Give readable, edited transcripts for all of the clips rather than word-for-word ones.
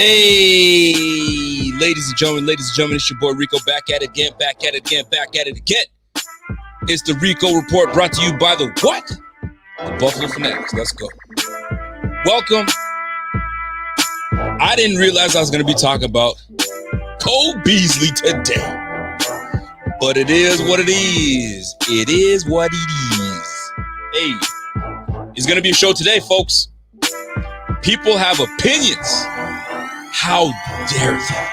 Hey, ladies and gentlemen, it's your boy Rico back at it again. It's the Rico Report brought to you by the what? The Buffalo Fanatics. Let's go. Welcome. I didn't realize I was going to be talking about Cole Beasley today. But it is what it is. It is what it is. Hey, it's going to be a show today, folks. People have opinions. How dare they?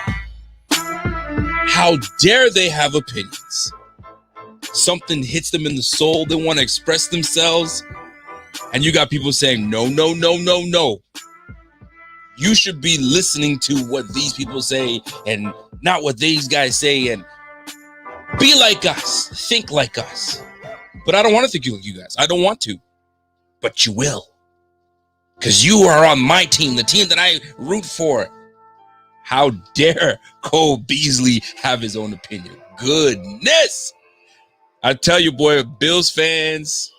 How dare they have opinions? Something hits them in the soul. They want to express themselves. And you got people saying, no. You should be listening to what these people say and not what these guys say. And be like us. Think like us. But I don't want to think like you guys. I don't want to. But you will. Because you are on my team, the team that I root for. How dare Cole Beasley have his own opinion? Goodness. I tell you, boy, Bills fans,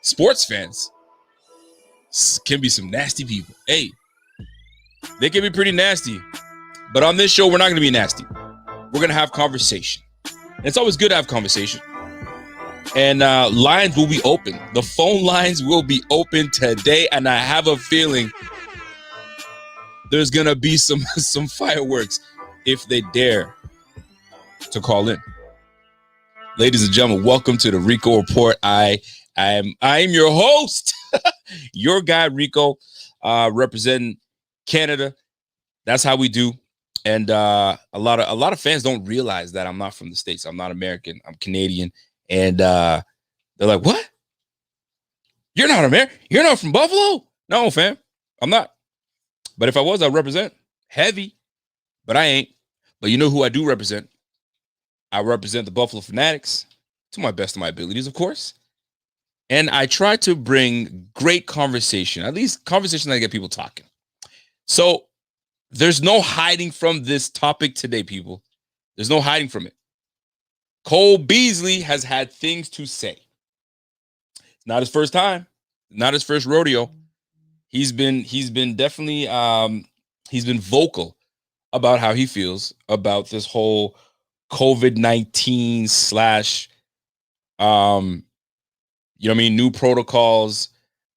sports fans can be some nasty people. Hey, they can be pretty nasty. But on this show, we're not going to be nasty. We're going to have conversation. And it's always good to have conversation. And lines will be open. The phone lines will be open today. And I have a feeling there's going to be some fireworks if they dare to call in. Ladies and gentlemen, welcome to the Rico Report. I am your host, your guy Rico, representing Canada. That's how we do. And a lot of fans don't realize that I'm not from the States. I'm not American. I'm Canadian. And they're like, "What? You're not American? You're not from Buffalo?" No, fam, I'm not. But if I was, I'd represent heavy. But I ain't. But you know who I do represent? I represent the Buffalo Fanatics to my best of my abilities, of course. And I try to bring great conversation, at least conversation that get people talking. So there's no hiding from this topic today, people. There's no hiding from it. Cole Beasley has had things to say. It's not his first time, not his first rodeo. He's been definitely he's been vocal about how he feels about this whole COVID-19 slash new protocols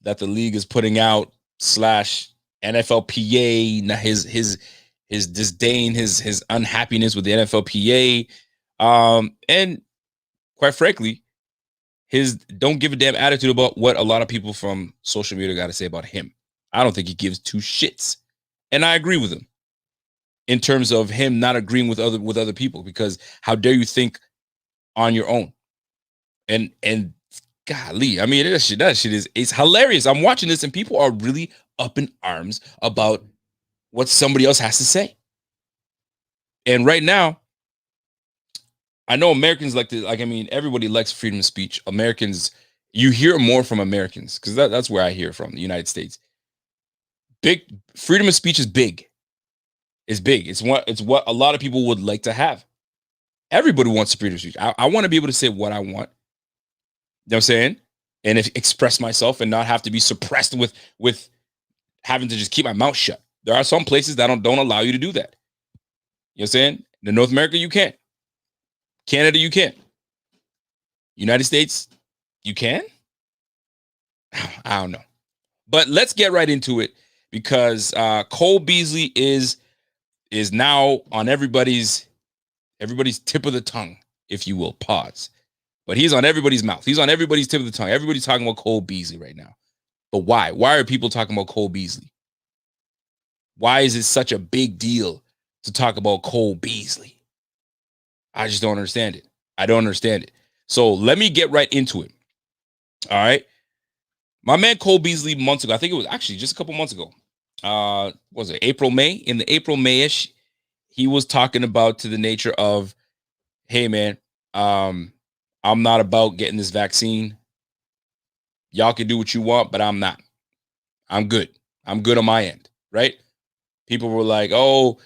that the league is putting out slash NFLPA, his disdain, his unhappiness with the NFLPA, and quite frankly, his don't give a damn attitude about what a lot of people from social media got to say about him. I don't think he gives two shits. And I agree with him in terms of him not agreeing with other people, because how dare you think on your own? And golly, I mean, that shit is, it's hilarious. I'm watching this and people are really up in arms about what somebody else has to say. And right now, I know Americans like to, everybody likes freedom of speech. Americans, you hear more from Americans, because that's where I hear from, the United States. Big freedom of speech is big. It's big. It's what a lot of people would like to have. Everybody wants freedom of speech. I want to be able to say what I want. You know what I'm saying? And express myself and not have to be suppressed with having to just keep my mouth shut. There are some places that don't allow you to do that. You know what I'm saying? In North America, you can't. Canada, you can't. United States, you can? I don't know. But let's get right into it, because Cole Beasley is now on everybody's tip of the tongue, if you will. Pause. But he's on everybody's mouth. He's on everybody's tip of the tongue. Everybody's talking about Cole Beasley right now. But why? Why are people talking about Cole Beasley? Why is it such a big deal to talk about Cole Beasley? I just don't understand it. I don't understand it. So let me get right into it. All right. My man Cole Beasley months ago, I think it was actually just a couple months ago. Was it April, May? In the April, May-ish, he was talking about to the nature of, hey, man, I'm not about getting this vaccine. Y'all can do what you want, but I'm not. I'm good. I'm good on my end, right? People were like, oh,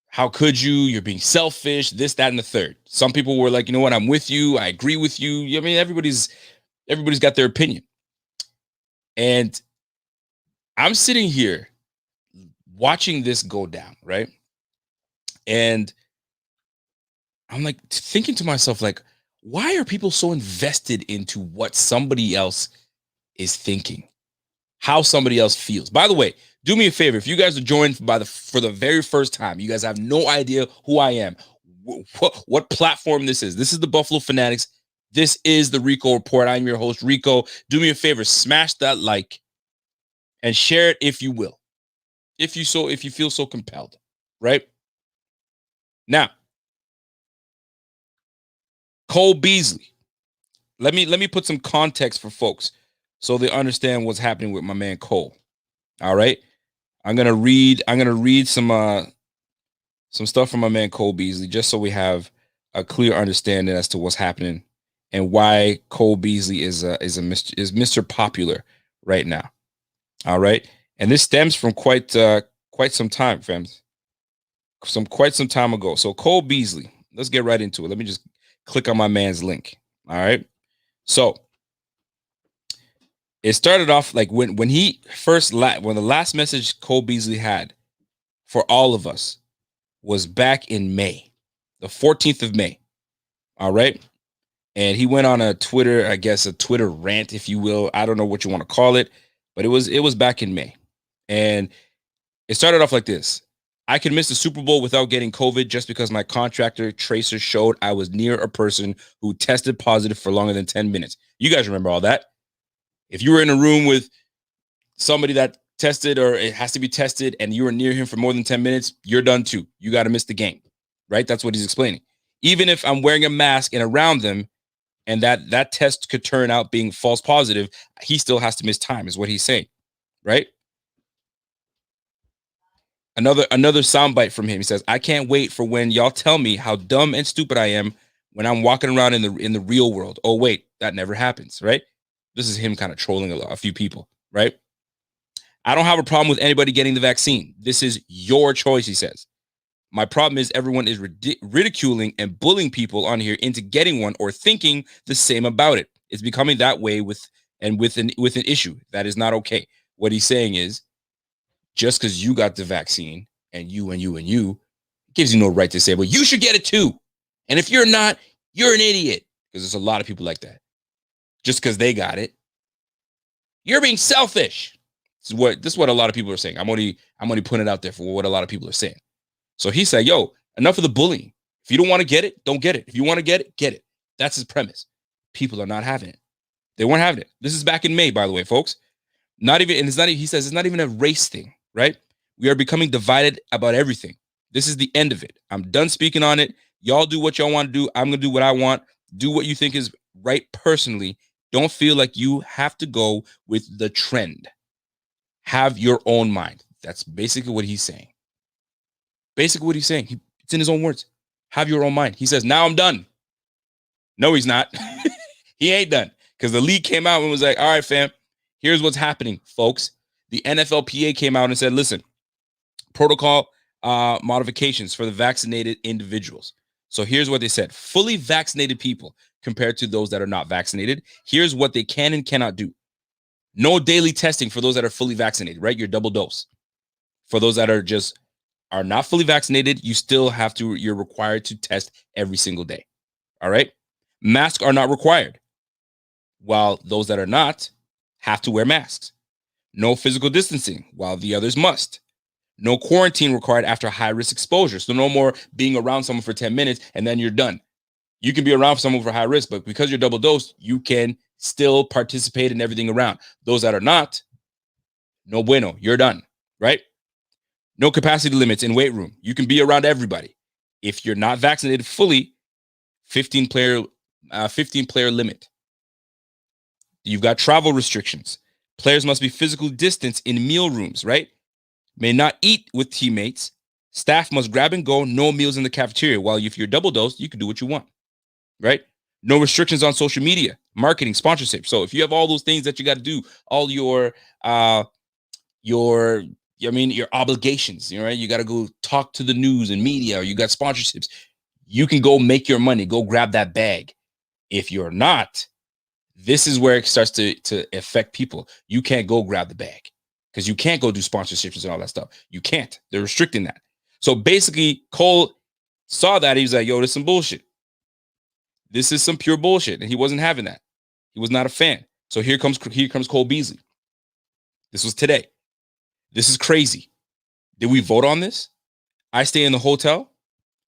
how could you? You're being selfish, this, that, and the third. Some people were like, you know what? I'm with you. I agree with you. I mean, everybody's got their opinion. And I'm sitting here watching this go down, right? And I'm like thinking to myself, like, why are people so invested into what somebody else is thinking, how somebody else feels? By the way, do me a favor. If you guys are joined for the very first time, you guys have no idea who I am, what platform this is. This is the Buffalo Fanatics. This is the Rico Report. I'm your host, Rico. Do me a favor, smash that like and share it if you will. If you feel so compelled, right? Now, Cole Beasley. Let me put some context for folks so they understand what's happening with my man Cole. All right. I'm gonna read some stuff from my man Cole Beasley just so we have a clear understanding as to what's happening and why Cole Beasley is Mr. Popular right now. All right. And this stems from quite some time, fams. Quite some time ago. So Cole Beasley, let's get right into it. Let me just click on my man's link. All right. So it started off like when the last message Cole Beasley had for all of us was back in May, the 14th of May. All right. And he went on a Twitter rant, if you will. I don't know what you want to call it, but it was back in May. And it started off like this. I could miss the Super Bowl without getting COVID just because my contractor tracer showed I was near a person who tested positive for longer than 10 minutes. You guys remember all that. If you were in a room with somebody that tested or it has to be tested and you were near him for more than 10 minutes, you're done too. You got to miss the game, right? That's what he's explaining. Even if I'm wearing a mask and around them and that test could turn out being false positive, he still has to miss time is what he's saying, right? Another soundbite from him. He says, "I can't wait for when y'all tell me how dumb and stupid I am when I'm walking around in the real world. Oh wait, that never happens, right?" This is him kind of trolling a few people, right? "I don't have a problem with anybody getting the vaccine. This is your choice," he says. "My problem is everyone is ridiculing and bullying people on here into getting one or thinking the same about it. It's becoming that way with an issue. That is not okay." What he's saying is, just because you got the vaccine and you gives you no right to say, well, you should get it too. And if you're not, you're an idiot. Because there's a lot of people like that. Just because they got it, you're being selfish. This is what a lot of people are saying. I'm only putting it out there for what a lot of people are saying. So he said, yo, enough of the bullying. If you don't want to get it, don't get it. If you want to get it, get it. That's his premise. People are not having it. They weren't having it. This is back in May, by the way, folks. He says it's not even a race thing, right? We are becoming divided about everything. This is the end of it. I'm done speaking on it. Y'all do what y'all want to do. I'm going to do what I want. Do what you think is right personally. Don't feel like you have to go with the trend. Have your own mind. That's basically what he's saying. It's in his own words. Have your own mind. He says, now I'm done. No, he's not. He ain't done. Because the league came out and was like, all right, fam, here's what's happening, folks. The NFLPA came out and said, listen, protocol modifications for the vaccinated individuals. So here's what they said. Fully vaccinated people compared to those that are not vaccinated. Here's what they can and cannot do. No daily testing for those that are fully vaccinated, right? Your double dose. For those that are not fully vaccinated, you're required to test every single day. All right. Masks are not required, while those that are not have to wear masks. No physical distancing, while the others must. No quarantine required after high-risk exposure. So no more being around someone for 10 minutes and then you're done. You can be around someone for high risk, but because you're double dosed, you can still participate in everything around. Those that are not, no bueno, you're done, right? No capacity limits in weight room. You can be around everybody. If you're not vaccinated fully, 15 player limit. You've got travel restrictions. Players must be physically distanced in meal rooms, right? May not eat with teammates. Staff must grab and go. No meals in the cafeteria. While if you're double dosed, you can do what you want, right? No restrictions on social media, marketing, sponsorship. So if you have all those things that you got to do, all your obligations, right? You got to go talk to the news and media, or you got sponsorships. You can go make your money, go grab that bag. If you're not, this is where it starts to affect people. You can't go grab the bag. because you can't go do sponsorships and all that stuff. You can't. They're restricting that. So basically, Cole saw that. He was like, yo, this is some bullshit. This is some pure bullshit. And he wasn't having that. He was not a fan. So here comes Cole Beasley. This was today. This is crazy. Did we vote on this? I stay in the hotel.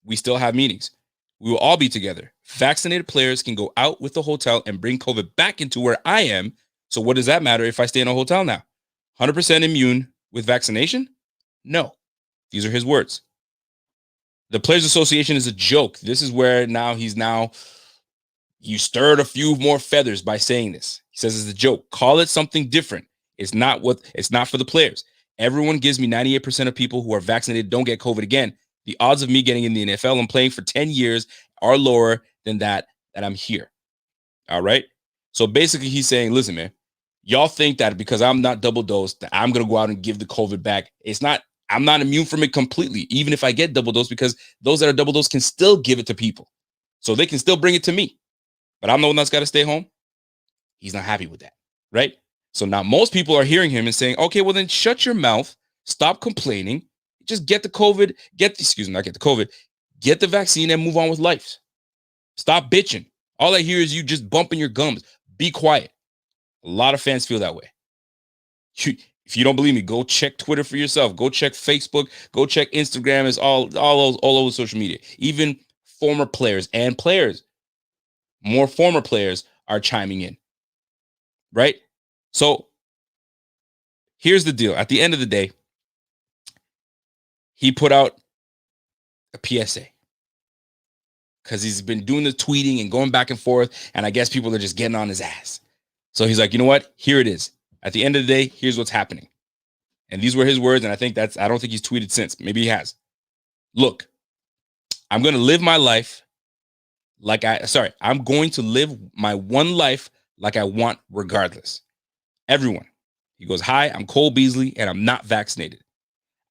We still have meetings. We will all be together. Vaccinated players can go out with the hotel and bring COVID back into where I am. So what does that matter if I stay in a hotel now? 100% immune with vaccination? No. These are his words. The Players Association is a joke. This is where you stirred a few more feathers by saying this. He says it's a joke. Call it something different. It's not for the players. Everyone gives me 98% of people who are vaccinated don't get COVID again. The odds of me getting in the NFL and playing for 10 years are lower than that I'm here. All right. So basically he's saying, listen, man, y'all think that because I'm not double dosed, that I'm going to go out and give the COVID back. I'm not immune from it completely, even if I get double dosed, because those that are double dosed can still give it to people. So they can still bring it to me. But I'm the one that's got to stay home. He's not happy with that. Right. So now most people are hearing him and saying, okay, well then shut your mouth. Stop complaining. Just get the COVID, get the vaccine and move on with life. Stop bitching. All I hear is you just bumping your gums. Be quiet. A lot of fans feel that way. If you don't believe me, go check Twitter for yourself. Go check Facebook. Go check Instagram. It's all over social media. Even former players and players. More former players are chiming in. Right? So here's the deal. At the end of the day, he put out a PSA because he's been doing the tweeting and going back and forth. And I guess people are just getting on his ass. So he's like, you know what? Here it is. At the end of the day, here's what's happening. And these were his words. And I don't think he's tweeted since. Maybe he has. Look, I'm going to live my life I'm going to live my one life like I want regardless. Everyone. He goes, hi, I'm Cole Beasley and I'm not vaccinated.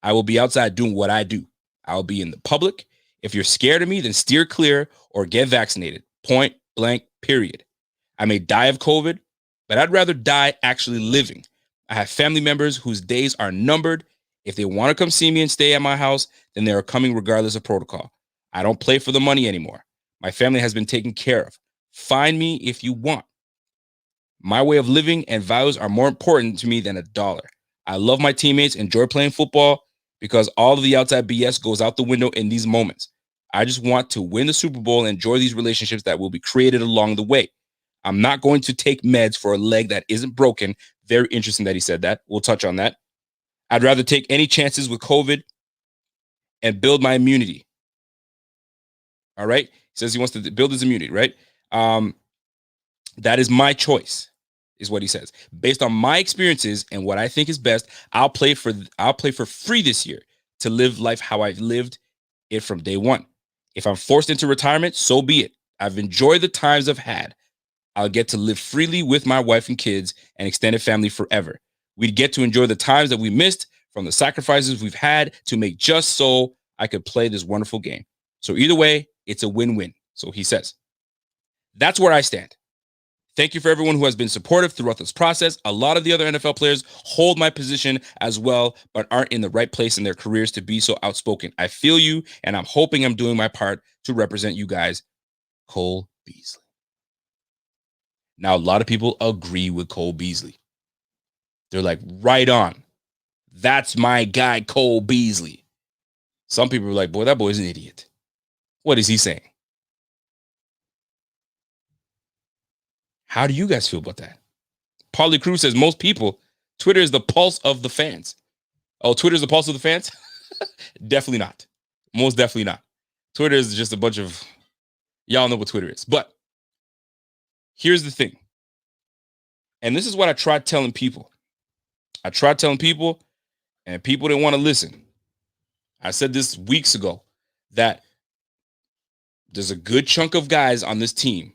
I will be outside doing what I do. I'll be in the public. If you're scared of me, then steer clear or get vaccinated. Point blank, period. I may die of COVID, but I'd rather die actually living. I have family members whose days are numbered. If they want to come see me and stay at my house, then they are coming regardless of protocol. I don't play for the money anymore. My family has been taken care of. Find me if you want. My way of living and values are more important to me than a dollar. I love my teammates, enjoy playing football because all of the outside BS goes out the window in these moments. I just want to win the Super Bowl and enjoy these relationships that will be created along the way. I'm not going to take meds for a leg that isn't broken. Very interesting that he said that. We'll touch on that. I'd rather take any chances with COVID and build my immunity. All right. He says he wants to build his immunity, right? That is my choice, is what he says. Based on my experiences and what I think is best, I'll play for free this year to live life how I've lived it from day one. If I'm forced into retirement, so be it. I've enjoyed the times I've had. I'll get to live freely with my wife and kids and extended family forever. We'd get to enjoy the times that we missed from the sacrifices we've had to make just so I could play this wonderful game. So either way, it's a win-win. So he says, that's where I stand. Thank you for everyone who has been supportive throughout this process. A lot of the other NFL players hold my position as well, but aren't in the right place in their careers to be so outspoken. I feel you, and I'm hoping I'm doing my part to represent you guys. Cole Beasley. Now, a lot of people agree with Cole Beasley. They're like, right on. That's my guy, Cole Beasley. Some people are like, boy, that boy's an idiot. What is he saying? How do you guys feel about that? Paulie Cruz says most people, Twitter is the pulse of the fans. Oh, Twitter is the pulse of the fans? Definitely not. Most definitely not. Twitter is just a bunch of, y'all know what Twitter is. But here's the thing. And this is what I tried telling people. And people didn't want to listen. I said this weeks ago that there's a good chunk of guys on this team.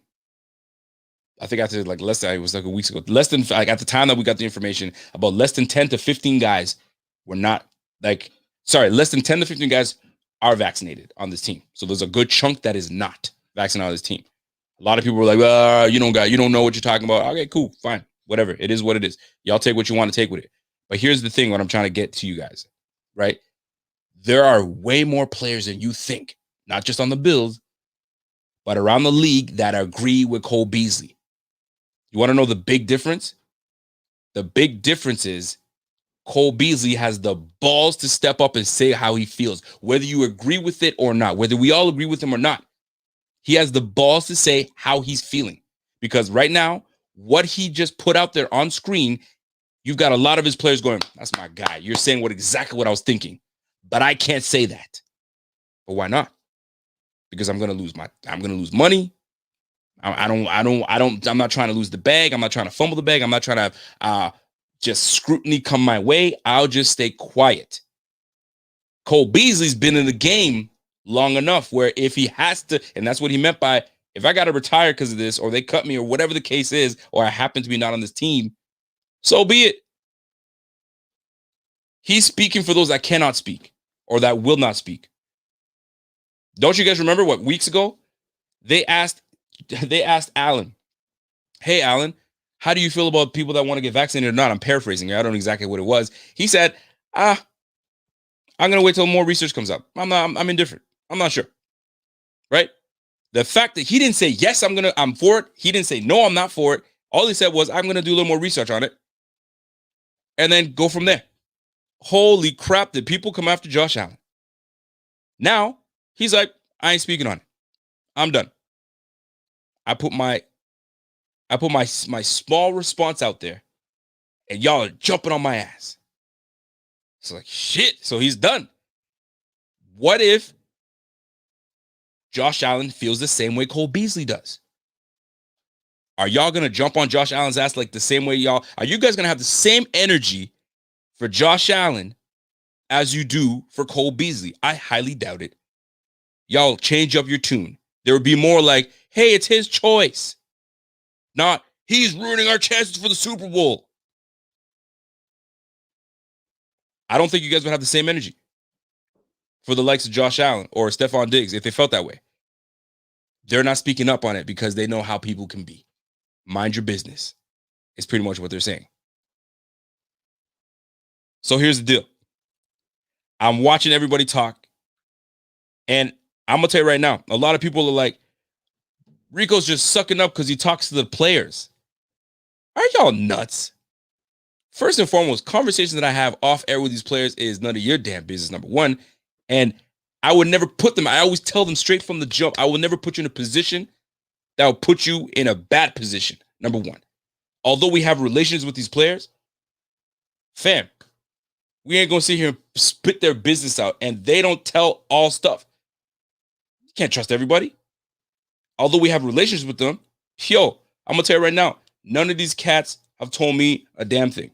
I think I said like less than, it was like a week ago. Less than, like at the time that we got the information, about less than 10 to 15 guys were not less than 10 to 15 guys are vaccinated on this team. So there's a good chunk that is not vaccinated on this team. A lot of people were like, you don't know what you're talking about. Okay, cool, fine, whatever. It is what it is. Y'all take what you want to take with it. But here's the thing, what I'm trying to get to you guys, right? There are way more players than you think, not just on the Bills, but around the league that agree with Cole Beasley. You want to know the big difference? The big difference is Cole Beasley has the balls to step up and say how he feels, whether you agree with it or not, whether we all agree with him or not. He has the balls to say how he's feeling. Because right now, what he just put out there on screen, you've got a lot of his players going, that's my guy. You're saying exactly what I was thinking. But I can't say that. But why not? Because I'm gonna lose money. I'm not trying to lose the bag. I'm not trying to fumble the bag. I'm not trying to just scrutiny come my way. I'll just stay quiet. Cole Beasley's been in the game long enough where if he has to, and that's what he meant by, if I got to retire because of this, or they cut me, or whatever the case is, or I happen to be not on this team, so be it. He's speaking for those that cannot speak or that will not speak. Don't you guys remember what weeks ago they asked Allen, hey, Allen, how do you feel about people that want to get vaccinated or not? I'm paraphrasing. I don't know exactly what it was. He said, I'm going to wait till more research comes up. I'm indifferent. I'm not sure. Right? The fact that he didn't say, yes, I'm for it. He didn't say, no, I'm not for it. All he said was, I'm going to do a little more research on it and then go from there. Holy crap, did people come after Josh Allen? Now, he's like, I ain't speaking on it. I'm done. I put my small response out there, and y'all are jumping on my ass. It's like, shit, so he's done. What if Josh Allen feels the same way Cole Beasley does? Are y'all going to jump on Josh Allen's ass like the same way y'all? Are you guys going to have the same energy for Josh Allen as you do for Cole Beasley? I highly doubt it. Y'all change up your tune. There would be more like, hey, it's his choice. Not, he's ruining our chances for the Super Bowl. I don't think you guys would have the same energy for the likes of Josh Allen or Stephon Diggs if they felt that way. They're not speaking up on it because they know how people can be. Mind your business is pretty much what they're saying. So here's the deal. I'm watching everybody talk, and I'm going to tell you right now, a lot of people are like, Rico's just sucking up because he talks to the players. Are y'all nuts? First and foremost, conversations that I have off air with these players is none of your damn business, number one. And I would never put them, I always tell them straight from the jump, I will never put you in a position that will put you in a bad position, number one. Although we have relations with these players, fam, we ain't going to sit here and spit their business out, and they don't tell all stuff. You can't trust everybody. Although we have relations with them, I'm going to tell you right now, none of these cats have told me a damn thing.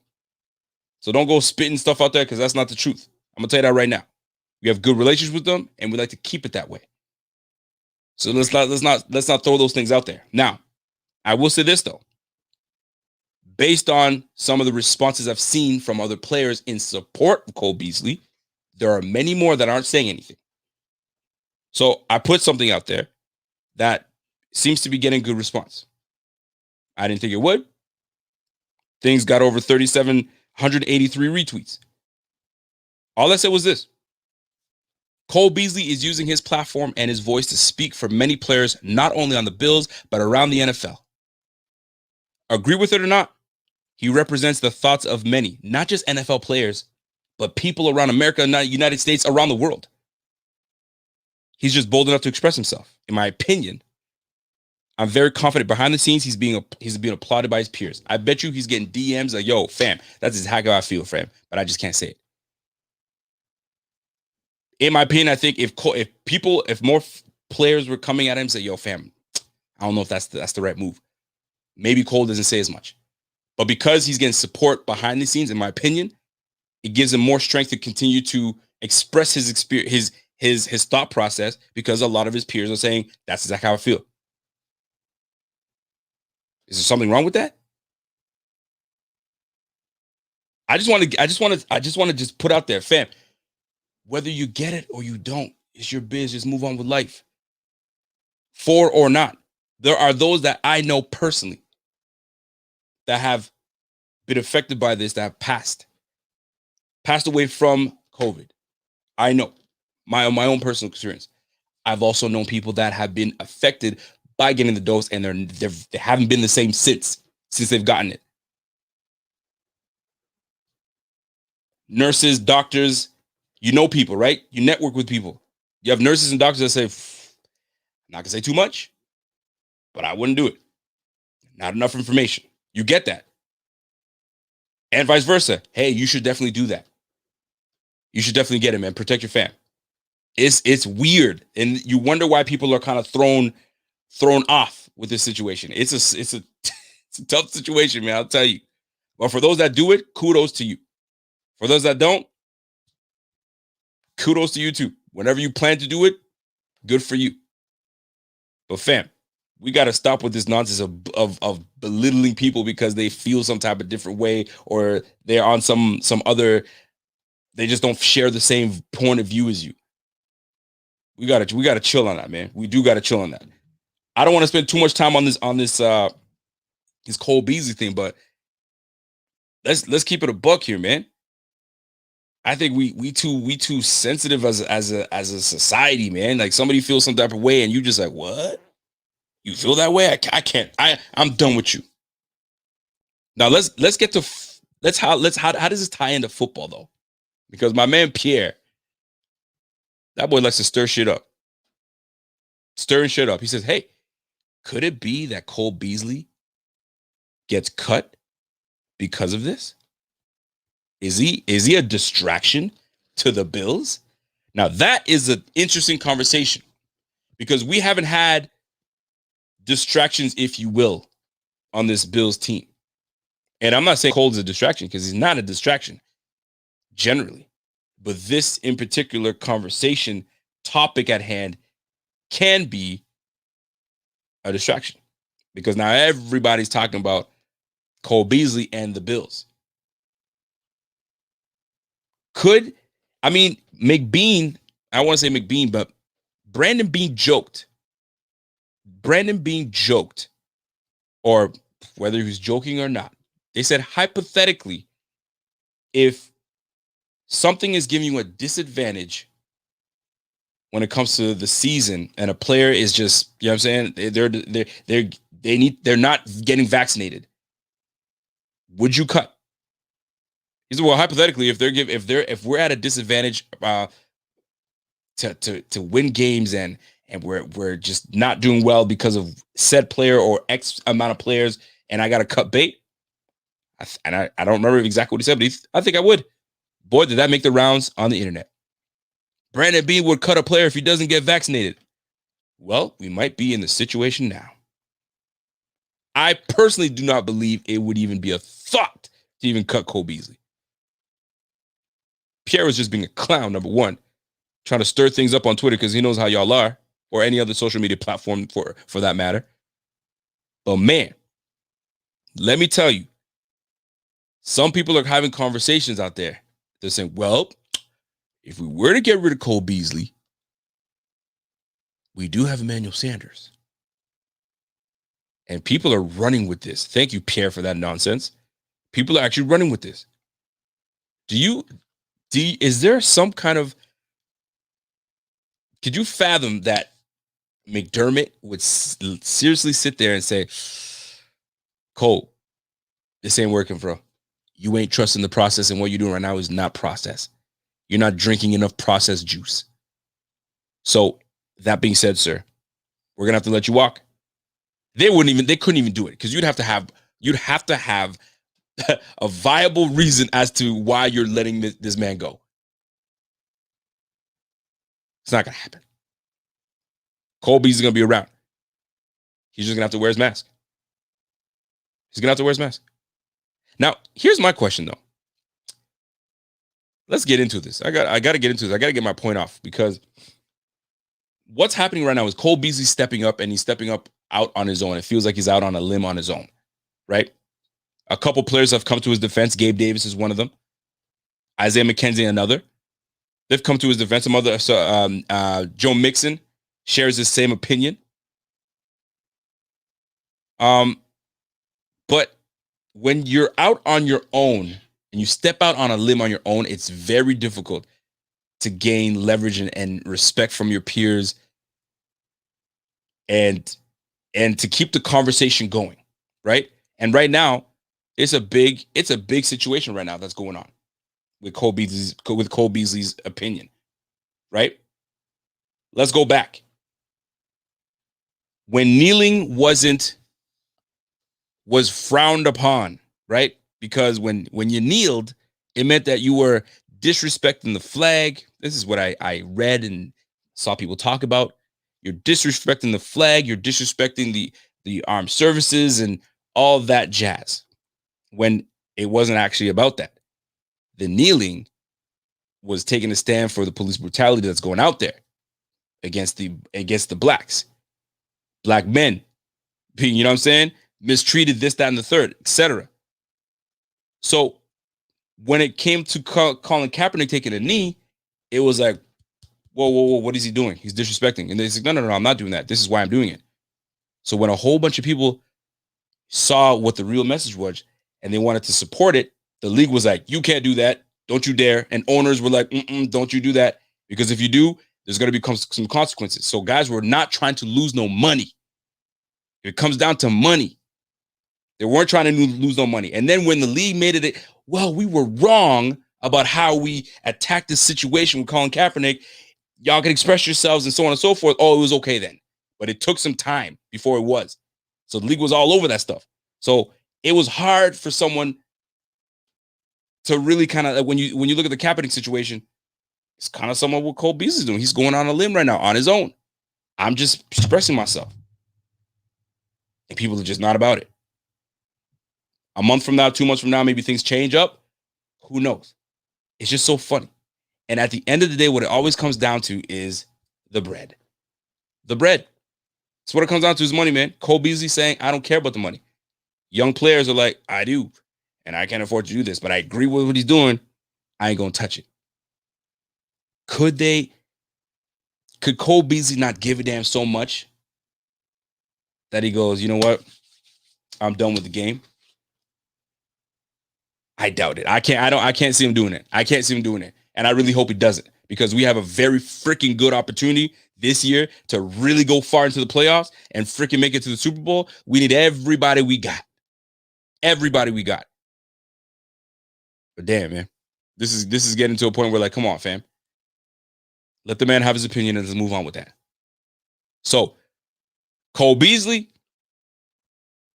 So don't go spitting stuff out there because that's not the truth. I'm going to tell you that right now. We have good relations with them, and we like to keep it that way. So let's not throw those things out there. Now, I will say this, though. Based on some of the responses I've seen from other players in support of Cole Beasley, there are many more that aren't saying anything. So I put something out there that seems to be getting good response. I didn't think it would. Things got over 3,783 retweets. All I said was this. Cole Beasley is using his platform and his voice to speak for many players, not only on the Bills, but around the NFL. Agree with it or not, he represents the thoughts of many, not just NFL players, but people around America and the United States, around the world. He's just bold enough to express himself. In my opinion, I'm very confident behind the scenes, he's being applauded by his peers. I bet you he's getting DMs like, yo, fam, that's exactly how I feel, fam, but I just can't say it. In my opinion, I think if more players were coming at him and say, yo, fam, I don't know if that's the right move. Maybe Cole doesn't say as much. But because he's getting support behind the scenes, in my opinion, it gives him more strength to continue to express his experience, his thought process, because a lot of his peers are saying, that's exactly how I feel. Is there something wrong with that? I just want to just put out there, fam, whether you get it or you don't, it's your biz. Just move on with life. For or not. There are those that I know personally that have been affected by this, that have passed. passed away from COVID. I know my own personal experience. I've also known people that have been affected by getting the dose, and they haven't been the same since they've gotten it. Nurses, doctors, you know people, right? You network with people. You have nurses and doctors that say, I'm not gonna say too much, but I wouldn't do it. Not enough information. You get that. And vice versa. Hey, you should definitely do that. You should definitely get it, man. Protect your fam. It's weird, and you wonder why people are kind of thrown off with this situation. It's a it's a tough situation, man. I'll tell you. But for those that do it, kudos to you. For those that don't, kudos to you too. Whenever you plan to do it, good for you. But fam, we got to stop with this nonsense of belittling people because they feel some type of different way, or they're on some other, they just don't share the same point of view as you. We gotta chill on that, man. We do gotta chill on that. I don't want to spend too much time on this Cole Beasley thing, but let's keep it a buck here, man. I think we too sensitive as a society, man. Like somebody feels some type of way, and you just like, what? You feel that way? I can't. I'm done with you. Now let's get to how does this tie into football though? Because my man Pierre, that boy likes to stir shit up. Stirring shit up. He says, hey, could it be that Cole Beasley gets cut because of this? Is he a distraction to the Bills? Now that is an interesting conversation because we haven't had distractions, if you will, on this Bills team. And I'm not saying Cole is a distraction because he's not a distraction generally. But this in particular conversation topic at hand can be a distraction because now everybody's talking about Cole Beasley and the Bills. McBean, I want to say McBean, but Brandon Beane joked, or whether he was joking or not, they said hypothetically, if something is giving you a disadvantage when it comes to the season and a player is just, you know what I'm saying, they're not getting vaccinated, would you cut? He said, well, hypothetically, if we're at a disadvantage to win games and we're just not doing well because of said player or X amount of players, and I got to cut bait. I don't remember exactly what he said, but I think I would. Boy, did that make the rounds on the internet. Brandon Beane would cut a player if he doesn't get vaccinated. Well, we might be in the situation now. I personally do not believe it would even be a thought to even cut Cole Beasley. Pierre was just being a clown, number one, trying to stir things up on Twitter because he knows how y'all are, or any other social media platform for that matter. But man, let me tell you, some people are having conversations out there. They're saying, well, if we were to get rid of Cole Beasley, we do have Emmanuel Sanders. And people are running with this. Thank you, Pierre, for that nonsense. People are actually running with this. Is there some kind of, could you fathom that McDermott would seriously sit there and say, Cole, this ain't working, bro. You ain't trusting the process, and what you're doing right now is not process. You're not drinking enough processed juice. So that being said, sir, we're gonna have to let you walk. They couldn't even do it because you'd have to have a viable reason as to why you're letting this man go. It's not gonna happen. Cole Beasley's gonna be around. He's just gonna have to wear his mask. Now, here's my question though. Let's get into this. I got to get into this. I got to get my point off because what's happening right now is Cole Beasley stepping up, and he's stepping up out on his own. It feels like he's out on a limb on his own, right? A couple players have come to his defense. Gabe Davis is one of them. Isaiah McKenzie, another. They've come to his defense. Some other, Joe Mixon shares the same opinion. But when you're out on your own and you step out on a limb on your own, it's very difficult to gain leverage and respect from your peers and to keep the conversation going, right? And right now, it's a big situation right now that's going on with Cole Beasley's opinion, right? Let's go back. When kneeling was frowned upon, right? Because when you kneeled, it meant that you were disrespecting the flag. This is what I read and saw people talk about. You're disrespecting the flag. You're disrespecting the armed services and all that jazz. When it wasn't actually about that. The kneeling was taking a stand for the police brutality that's going out there against the blacks, black men. You know what I'm saying? Mistreated, this, that, and the third, etc. So when it came to Colin Kaepernick taking a knee, it was like, whoa, what is he doing? He's disrespecting. And they said, no, I'm not doing that. This is why I'm doing it. So when a whole bunch of people saw what the real message was and they wanted to support it, the league was like, you can't do that. Don't you dare. And owners were like, don't you do that. Because if you do, there's going to be some consequences. So guys were not trying to lose no money. It comes down to money. They weren't trying to lose no money. And then when the league made it, well, we were wrong about how we attacked this situation with Colin Kaepernick. Y'all can express yourselves and so on and so forth. Oh, it was okay then. But it took some time before it was. So the league was all over that stuff. So it was hard for someone to really kind of, when you look at the Kaepernick situation, it's kind of somewhat what Cole Beasley's doing. He's going on a limb right now on his own. I'm just expressing myself. And people are just not about it. A month from now, 2 months from now, maybe things change up. Who knows? It's just so funny. And at the end of the day, what it always comes down to is the bread. The bread. That's what it comes down to is money, man. Cole Beasley saying, I don't care about the money. Young players are like, I do. And I can't afford to do this. But I agree with what he's doing. I ain't going to touch it. Could Cole Beasley not give a damn so much that he goes, you know what? I'm done with the game. I doubt it. I can't see him doing it. I can't see him doing it. And I really hope he doesn't, because we have a very freaking good opportunity this year to really go far into the playoffs and freaking make it to the Super Bowl. We need everybody we got. Everybody we got. But damn, man. This is getting to a point where, like, come on, fam. Let the man have his opinion and let's move on with that. So, Cole Beasley,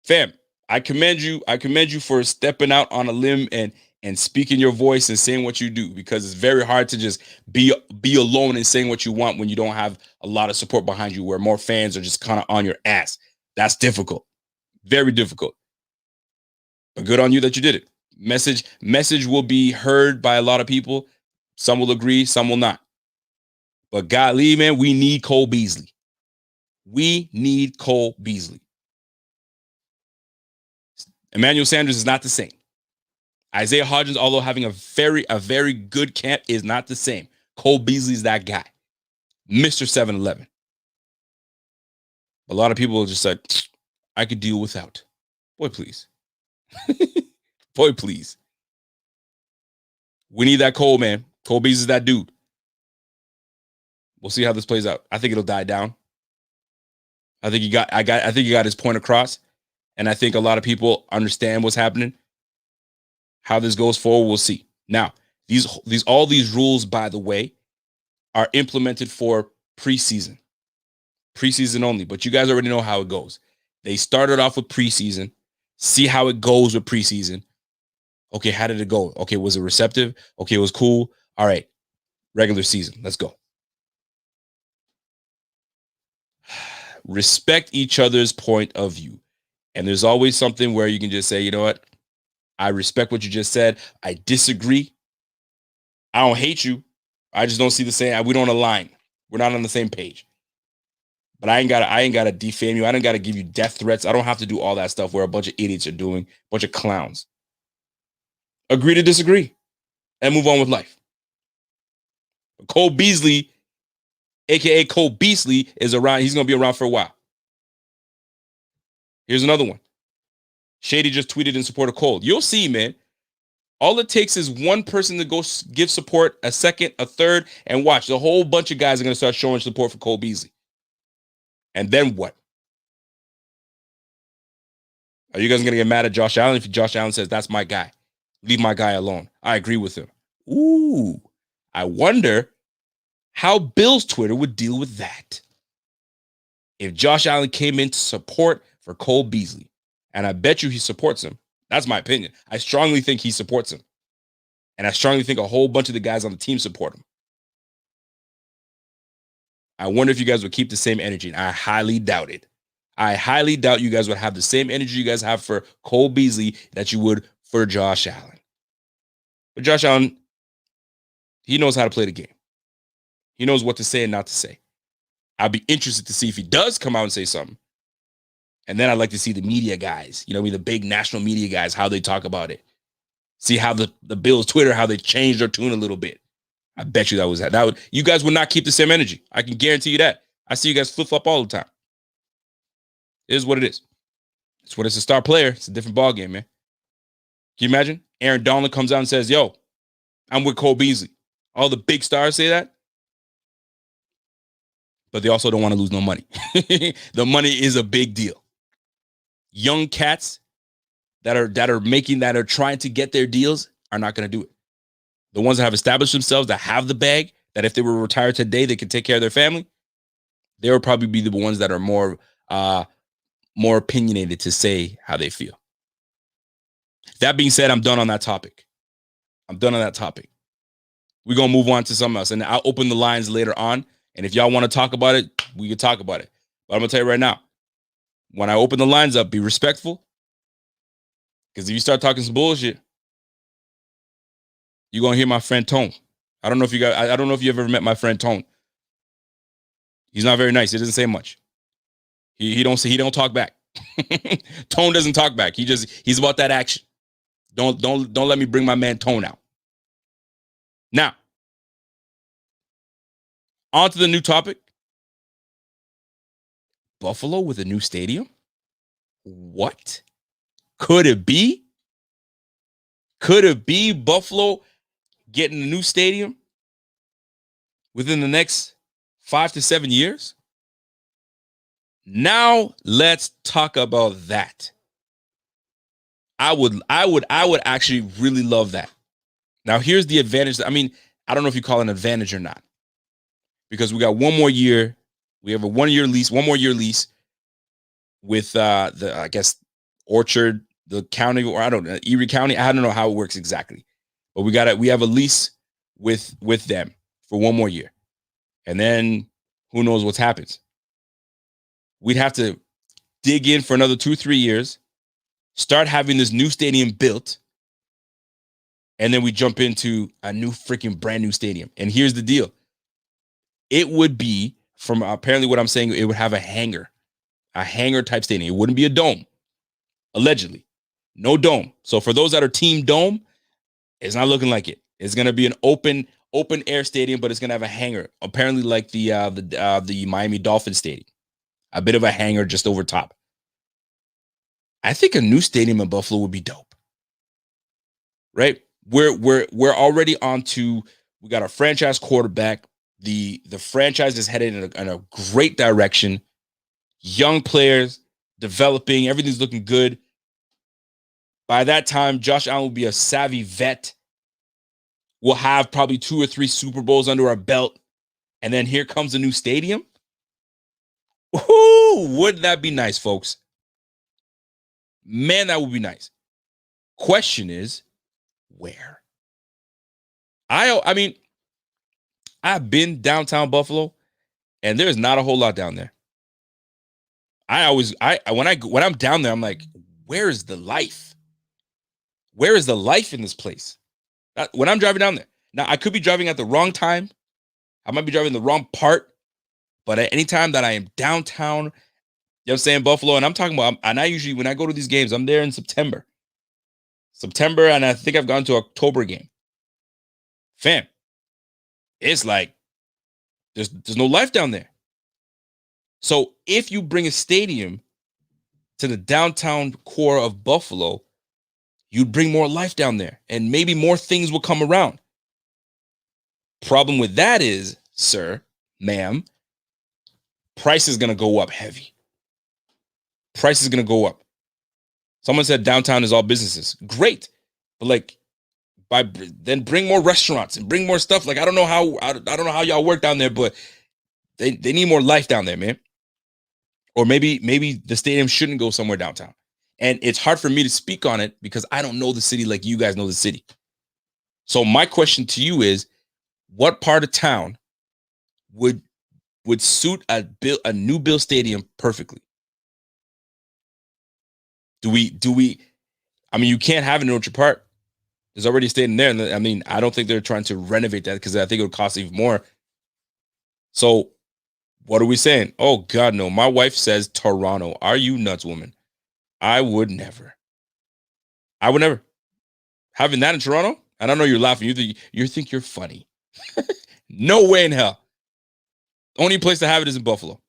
fam, I commend you for stepping out on a limb and speaking your voice and saying what you do, because it's very hard to just be alone and saying what you want when you don't have a lot of support behind you, where more fans are just kind of on your ass. That's difficult. Very difficult. But good on you that you did it. Message will be heard by a lot of people. Some will agree, some will not. But golly, man, we need Cole Beasley. We need Cole Beasley. Emmanuel Sanders is not the same. Isaiah Hodgins, although having a very good camp, is not the same. Cole Beasley's that guy. Mr. 7-Eleven. A lot of people are just like, I could deal without. Boy, please. Boy, please. We need that Cole, man. Cole Beasley's that dude. We'll see how this plays out. I think it'll die down. I think he got his point across. And I think a lot of people understand what's happening. How this goes forward, we'll see. Now, all these rules, by the way, are implemented for preseason. Preseason only. But you guys already know how it goes. They started off with preseason. See how it goes with preseason. Okay, how did it go? Okay, was it receptive? Okay, it was cool. All right, regular season. Let's go. Respect each other's point of view. And there's always something where you can just say, you know what? I respect what you just said. I disagree. I don't hate you. I just don't see the same. We don't align. We're not on the same page. But I ain't gotta defame you. I don't gotta give you death threats. I don't have to do all that stuff where a bunch of idiots are doing, a bunch of clowns. Agree to disagree and move on with life. Cole Beasley, aka Cole Beasley, is around. He's gonna be around for a while. Here's another one. Shady just tweeted in support of Cole. You'll see, man. All it takes is one person to go give support, a second, a third, and watch. The whole bunch of guys are going to start showing support for Cole Beasley. And then what? Are you guys going to get mad at Josh Allen if Josh Allen says, that's my guy? Leave my guy alone. I agree with him. Ooh, I wonder how Bill's Twitter would deal with that. If Josh Allen came in to support for Cole Beasley, and I bet you he supports him. That's my opinion. I strongly think he supports him. And I strongly think a whole bunch of the guys on the team support him. I wonder if you guys would keep the same energy. And I highly doubt it. I highly doubt you guys would have the same energy you guys have for Cole Beasley that you would for Josh Allen. But Josh Allen, he knows how to play the game. He knows what to say and not to say. I'd be interested to see if he does come out and say something. And then I'd like to see the media guys, the big national media guys, how they talk about it. See how the Bills Twitter, how they changed their tune a little bit. I bet you you guys would not keep the same energy. I can guarantee you that. I see you guys flip-flop all the time. It is what it is. It's what it's a star player. It's a different ballgame, man. Can you imagine? Aaron Donald comes out and says, yo, I'm with Cole Beasley. All the big stars say that. But they also don't want to lose no money. The money is a big deal. Young cats that are trying to get their deals are not going to do it. The ones that have established themselves, that have the bag, that if they were retired today, they could take care of their family. They would probably be the ones that are more opinionated to say how they feel. That being said, I'm done on that topic. We're going to move on to something else. And I'll open the lines later on. And if y'all want to talk about it, we can talk about it. But I'm going to tell you right now, when I open the lines up, be respectful. Because if you start talking some bullshit, you're going to hear my friend Tone. I don't know if you've ever met my friend Tone. He's not very nice. He doesn't say much. He don't talk back. Tone doesn't talk back. He's about that action. Don't let me bring my man Tone out. Now, on to the new topic. Buffalo with a new stadium? What? Could it be? Could it be Buffalo getting a new stadium within the next 5 to 7 years? Now let's talk about that. I would actually really love that. Now here's the advantage. I don't know if you call it an advantage or not, because we got one more year. We have a 1 year lease, one more year lease with I guess Orchard, the county, or I don't know, Erie County. I don't know how it works exactly, but we have a lease with them for one more year, and then who knows what happens. We'd have to dig in for another 2-3 years, start having this new stadium built, and then we jump into a new freaking brand new stadium. And here's the deal. It would be, from apparently what I'm saying, it would have a hangar type stadium. It wouldn't be a dome, allegedly. No dome. So for those that are team dome, it's not looking like it. It's going to be an open air stadium, but it's going to have a hangar, apparently like the Miami Dolphins stadium. A bit of a hangar just over top. I think a new stadium in Buffalo would be dope. Right? We're already on to, we got a franchise quarterback. The franchise is headed in a great direction. Young players developing, everything's looking good. By that time, Josh Allen will be a savvy vet. We'll have probably 2 or 3 Super Bowls under our belt. And then here comes a new stadium. Ooh, wouldn't that be nice, folks? Man, that would be nice. Question is, where? I mean, I've been downtown Buffalo, and there's not a whole lot down there. When I'm down there, I'm like, where is the life? Where is the life in this place? When I'm driving down there. Now, I could be driving at the wrong time. I might be driving the wrong part. But at any time that I am downtown, you know what I'm saying, Buffalo, and I'm talking about, and I usually, when I go to these games, I'm there in September, and I think I've gone to October game. Fam, it's like, there's no life down there. So if you bring a stadium to the downtown core of Buffalo, you'd bring more life down there, and maybe more things will come around. Problem with that is, sir, ma'am, price is going to go up heavy. Price is going to go up. Someone said downtown is all businesses. Great. But like, then bring more restaurants and bring more stuff. Like, I don't know how y'all work down there, but they need more life down there, man. Or maybe the stadium shouldn't go somewhere downtown. And it's hard for me to speak on it because I don't know the city like you guys know the city. So my question to you is, what part of town would suit a new Bill stadium perfectly? Do we? I mean, you can't have it in Orchard Park. There's already a stadium there, and I mean, I don't think they're trying to renovate that because I think it would cost even more. So, what are we saying? Oh God, no! My wife says Toronto. Are you nuts, woman? I would never. Having that in Toronto, and I know you're laughing. You think you're funny. No way in hell. The only place to have it is in Buffalo.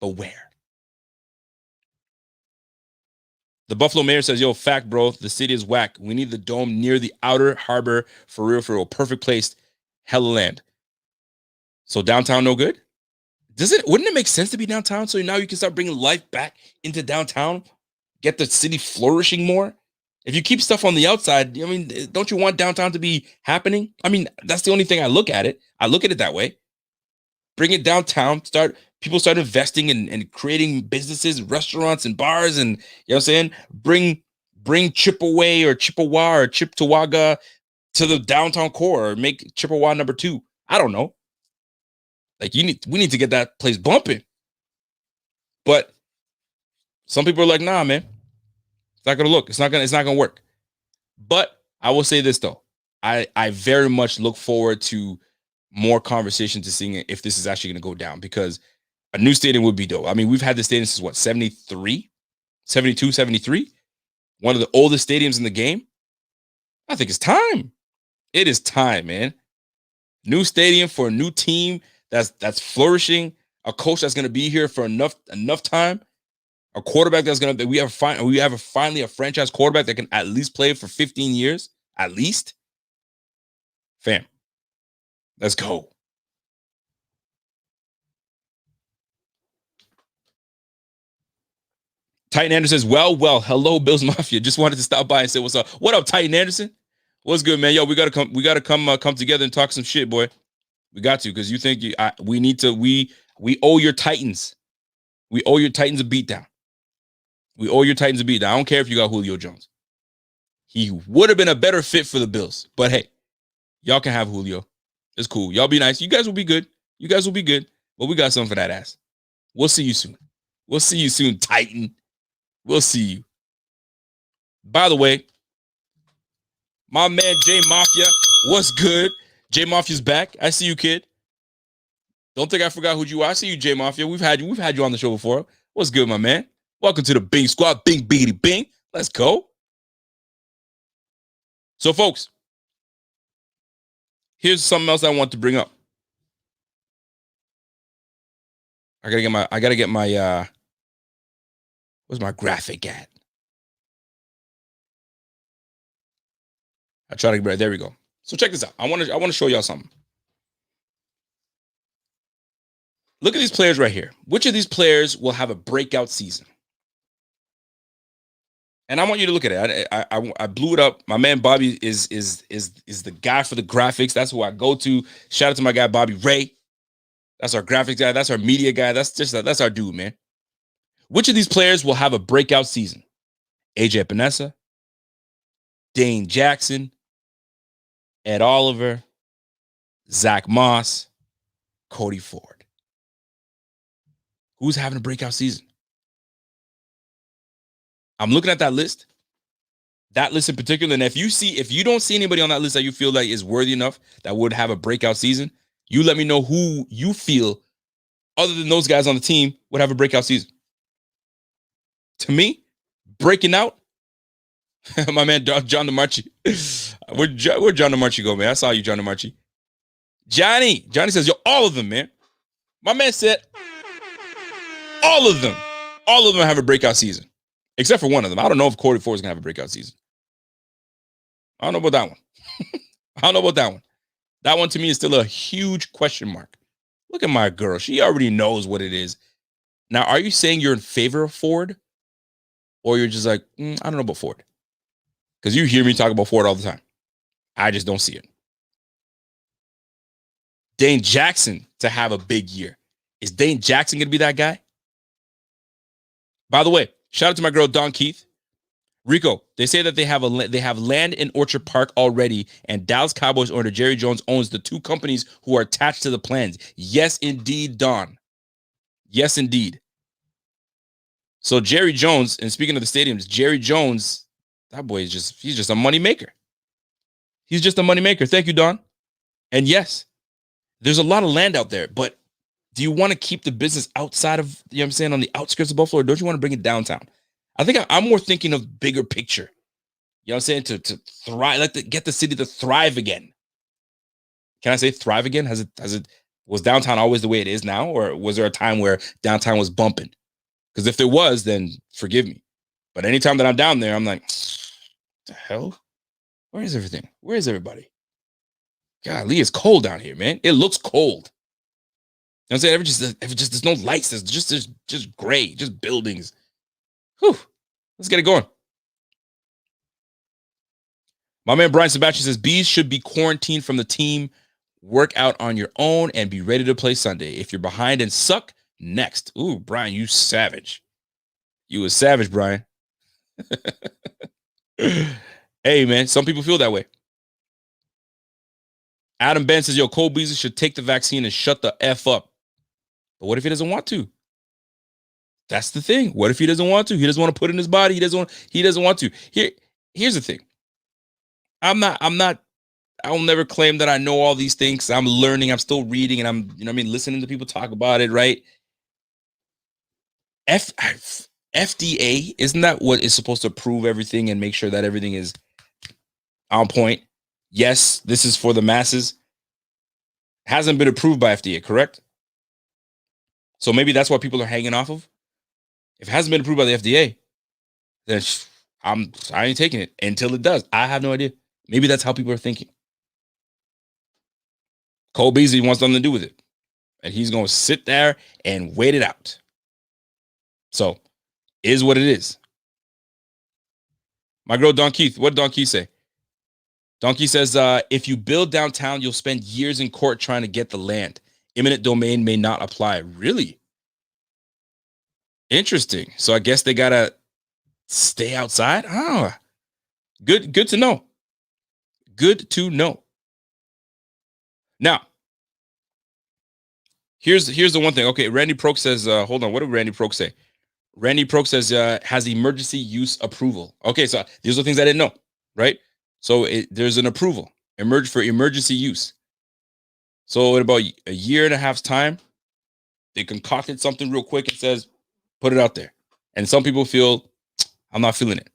But where? The Buffalo mayor says, yo, fact, bro, the city is whack. We need the dome near the outer harbor for real. Perfect place. Hella land. So downtown, no good? Wouldn't it make sense to be downtown? So now you can start bringing life back into downtown, get the city flourishing more. If you keep stuff on the outside, I mean, don't you want downtown to be happening? I mean, that's the only thing I look at it. I look at it that way. Bring it downtown, people start investing and creating businesses, restaurants and bars, and you know what I'm saying? Bring Chippewa or Chippewaga to the downtown core, or make Chippewa number 2. I don't know. Like we need to get that place bumping. But some people are like, nah, man. It's not gonna look. It's not gonna work. But I will say this though. I very much look forward to more conversation to seeing if this is actually going to go down, because a new stadium would be dope. I mean, we've had this stadium since what, 73, 72, 73? One of the oldest stadiums in the game. I think it's time. It is time, man. New stadium for a new team that's flourishing, a coach that's going to be here for enough time, a quarterback that's going to, we have finally a franchise quarterback that can at least play for 15 years, at least. Fam. Let's go. Titan Anderson says, well, hello, Bills Mafia. Just wanted to stop by and say what's up. What up, Titan Anderson? What's good, man? Yo, we gotta come together and talk some shit, boy. We got to, because you think we owe your Titans. We owe your Titans a beatdown. I don't care if you got Julio Jones. He would have been a better fit for the Bills. But hey, y'all can have Julio. It's cool. Y'all be nice. You guys will be good. But we got something for that ass. We'll see you soon. Titan. We'll see you. By the way, my man J Mafia, what's good? J Mafia's back. I see you, kid. Don't think I forgot who you are. I see you, J Mafia. We've had you on the show before. What's good, my man? Welcome to the Bing Squad. Bing, biggity, bing. Let's go. So, folks, here's something else I want to bring up. I gotta get my where's my graphic at? I try to get there we go. So check this out. I want to show y'all something. Look at these players right here. Which of these players will have a breakout season? And I want you to look at it. I blew it up. My man Bobby is the guy for the graphics. That's who I go to. Shout out to my guy Bobby Ray. That's our graphics guy. That's our media guy. That's our dude, man. Which of these players will have a breakout season? AJ Epinesa, Dane Jackson, Ed Oliver, Zach Moss, Cody Ford. Who's having a breakout season? I'm looking at that list in particular. And if you don't see anybody on that list that you feel like is worthy enough that would have a breakout season, you let me know who you feel, other than those guys on the team, would have a breakout season. To me, breaking out, my man John DeMarchi. Where'd John DeMarchi go, man? I saw you, John DeMarchi. Johnny says, yo, all of them, man. My man said all of them have a breakout season. except for one of them. I don't know if Corey Ford is going to have a breakout season. I don't know about that one. I don't know about that one. That one to me is still a huge question mark. Look at my girl. She already knows what it is. Now, are you saying you're in favor of Ford? Or you're just like, I don't know about Ford? Because you hear me talk about Ford all the time. I just don't see it. Dane Jackson to have a big year. Is Dane Jackson going to be that guy? By the way, shout out to my girl, Don Keith. Rico, they say that they have land in Orchard Park already, and Dallas Cowboys owner Jerry Jones owns the two companies who are attached to the plans. Yes, indeed, Don. Yes, indeed. So Jerry Jones, and speaking of the stadiums, Jerry Jones, that boy he's just a money maker. He's just a money maker. Thank you, Don. And yes, there's a lot of land out there, but do you want to keep the business outside of, you know what I'm saying, on the outskirts of Buffalo, or don't you want to bring it downtown? I think I'm more thinking of bigger picture. You know what I'm saying? To thrive, get the city to thrive again. Can I say thrive again? Was downtown always the way it is now? Or was there a time where downtown was bumping? Because if there was, then forgive me. But anytime that I'm down there, I'm like, the hell? Where is everything? Where is everybody? Golly, it's cold down here, man. It looks cold. You know what I'm saying? If there's no lights, there's just gray, just buildings. Whew. Let's get it going. My man Brian Sebastian says, Bees should be quarantined from the team. Work out on your own and be ready to play Sunday. If you're behind and suck, next. Ooh, Brian, you savage. You a savage, Brian. Hey, man, some people feel that way. Adam Ben says, Cole Beasley should take the vaccine and shut the F up. But what if he doesn't want to? That's the thing. What if he doesn't want to? He doesn't want to put it in his body. He doesn't want to. Here's the thing. I'll never claim that I know all these things. I'm learning. I'm still reading, and I'm, listening to people talk about it, right? FDA, isn't that what is supposed to approve everything and make sure that everything is on point? Yes, this is for the masses. Hasn't been approved by FDA, correct? So maybe that's what people are hanging off of. If it hasn't been approved by the FDA, then I ain't taking it until it does. I have no idea. Maybe that's how people are thinking. Cole Beasley wants nothing to do with it. And he's going to sit there and wait it out. So, is what it is. My girl, Don Keith. What did Don Keith say? Don Keith says, if you build downtown, you'll spend years in court trying to get the land. Eminent domain may not apply. Really? Interesting. So I guess they got to stay outside? Oh, good to know. Good to know. Now, here's the one thing. Okay, Randy Proke says, hold on. What did Randy Proke say? Randy Proke says, has emergency use approval. Okay, so these are things I didn't know, right? So there's an approval for emergency use. So in about a year and a half's time, they concocted something real quick and says, put it out there. And some people feel, I'm not feeling it.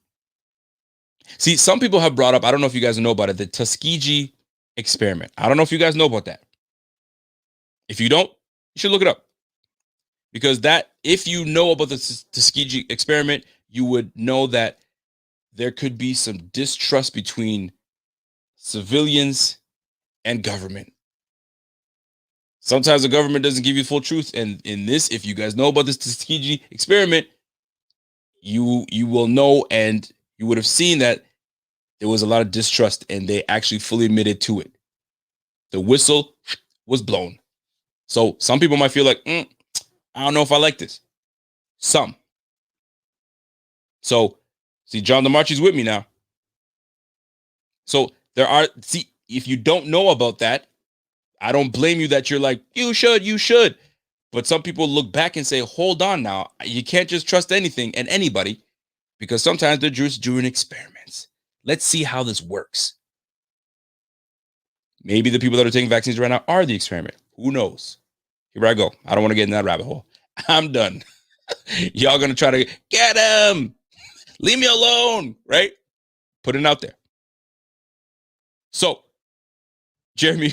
See, some people have brought up, I don't know if you guys know about it, the Tuskegee experiment. I don't know if you guys know about that. If you don't, you should look it up. Because if you know about the Tuskegee experiment, you would know that there could be some distrust between civilians and government. Sometimes the government doesn't give you full truth. And in this, if you guys know about this Tuskegee experiment, you will know, and you would have seen that there was a lot of distrust, and they actually fully admitted to it. The whistle was blown. So some people might feel like, I don't know if I like this. Some. So, see, John DeMarchi's with me now. So if you don't know about that, I don't blame you that you're like, you should. But some people look back and say, hold on now. You can't just trust anything and anybody, because sometimes they're just doing experiments. Let's see how this works. Maybe the people that are taking vaccines right now are the experiment. Who knows? Here I go. I don't want to get in that rabbit hole. I'm done. Y'all going to try to get him. Leave me alone, right? Put it out there. So, Jeremy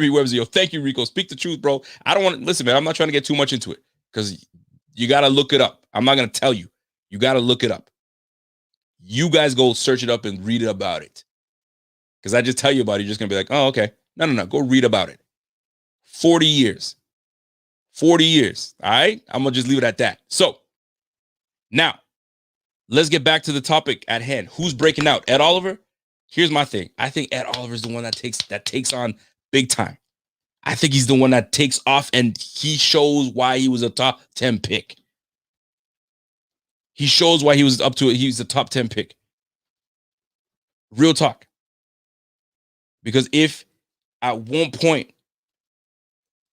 Webster, thank you, Rico. Speak the truth, bro. I don't want to listen, man. I'm not trying to get too much into it because you got to look it up. I'm not going to tell you. You got to look it up. You guys go search it up and read about it. Because I just tell you about it, you're just going to be like, oh, okay. No. Go read about it. 40 years. 40 years. All right? I'm going to just leave it at that. So, now, let's get back to the topic at hand. Who's breaking out? Ed Oliver? Here's my thing. I think Ed Oliver is the one that takes on big time. I think he's the one that takes off, and he shows why he was a top 10 pick. He shows why he was up to it. He was a top 10 pick. Real talk. Because if at one point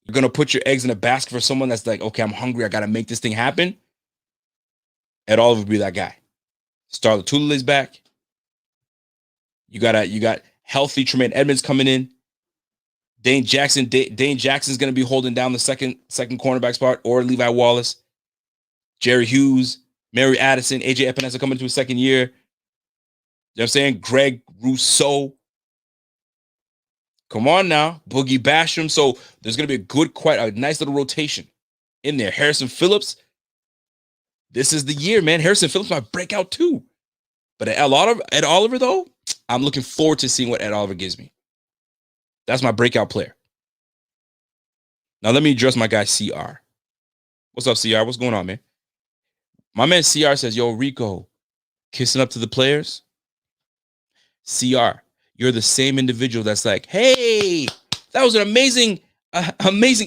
you're going to put your eggs in a basket for someone that's like, okay, I'm hungry, I got to make this thing happen, Ed Oliver would be that guy. Starla Tulile's back. You got healthy Tremaine Edmonds coming in. Dane Jackson's going to be holding down the second cornerback spot, or Levi Wallace. Jerry Hughes, Mary Addison, AJ Epinesa coming into his second year. You know what I'm saying? Greg Rousseau. Come on now. Boogie Basham. So there's going to be quite a nice little rotation in there. Harrison Phillips. This is the year, man. Harrison Phillips might break out too. But Ed Oliver, though, I'm looking forward to seeing what Ed Oliver gives me. That's my breakout player. Now let me address my guy CR. What's up, CR? What's going on, man? My man CR says, yo, Rico, kissing up to the players? CR, you're the same individual that's like, hey, that was an amazing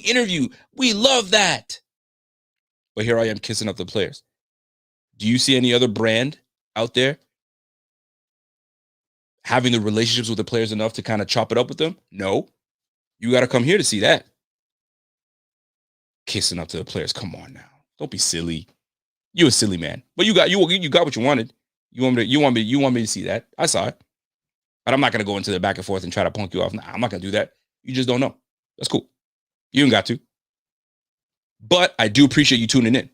interview. We love that. But here I am kissing up the players. Do you see any other brand out there having the relationships with the players enough to kind of chop it up with them? No. You got to come here to see that. Kissing up to the players. Come on now. Don't be silly. You a silly man. But you got what you wanted. You want me to see that. I saw it. But I'm not going to go into the back and forth and try to punk you off. Nah, I'm not going to do that. You just don't know. That's cool. You ain't got to. But I do appreciate you tuning in.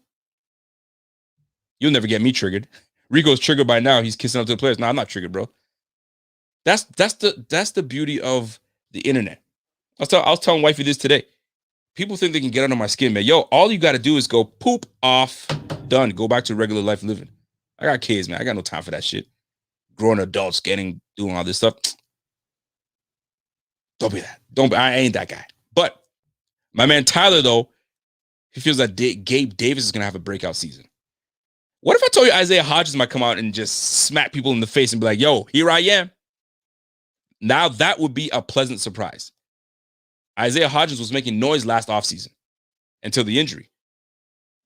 You'll never get me triggered. Rico's triggered by now. He's kissing up to the players. No, I'm not triggered, bro. That's the beauty of the internet. I was telling wifey this today. People think they can get under my skin, man. Yo, all you got to do is go poop off, done. Go back to regular life living. I got kids, man. I got no time for that shit. Grown adults doing all this stuff. Don't be that. I ain't that guy. But my man Tyler, though, he feels that Gabe Davis is going to have a breakout season. What if I told you Isaiah Hodgins might come out and just smack people in the face and be like, yo, here I am? Now that would be a pleasant surprise. Isaiah Hodgins was making noise last offseason until the injury.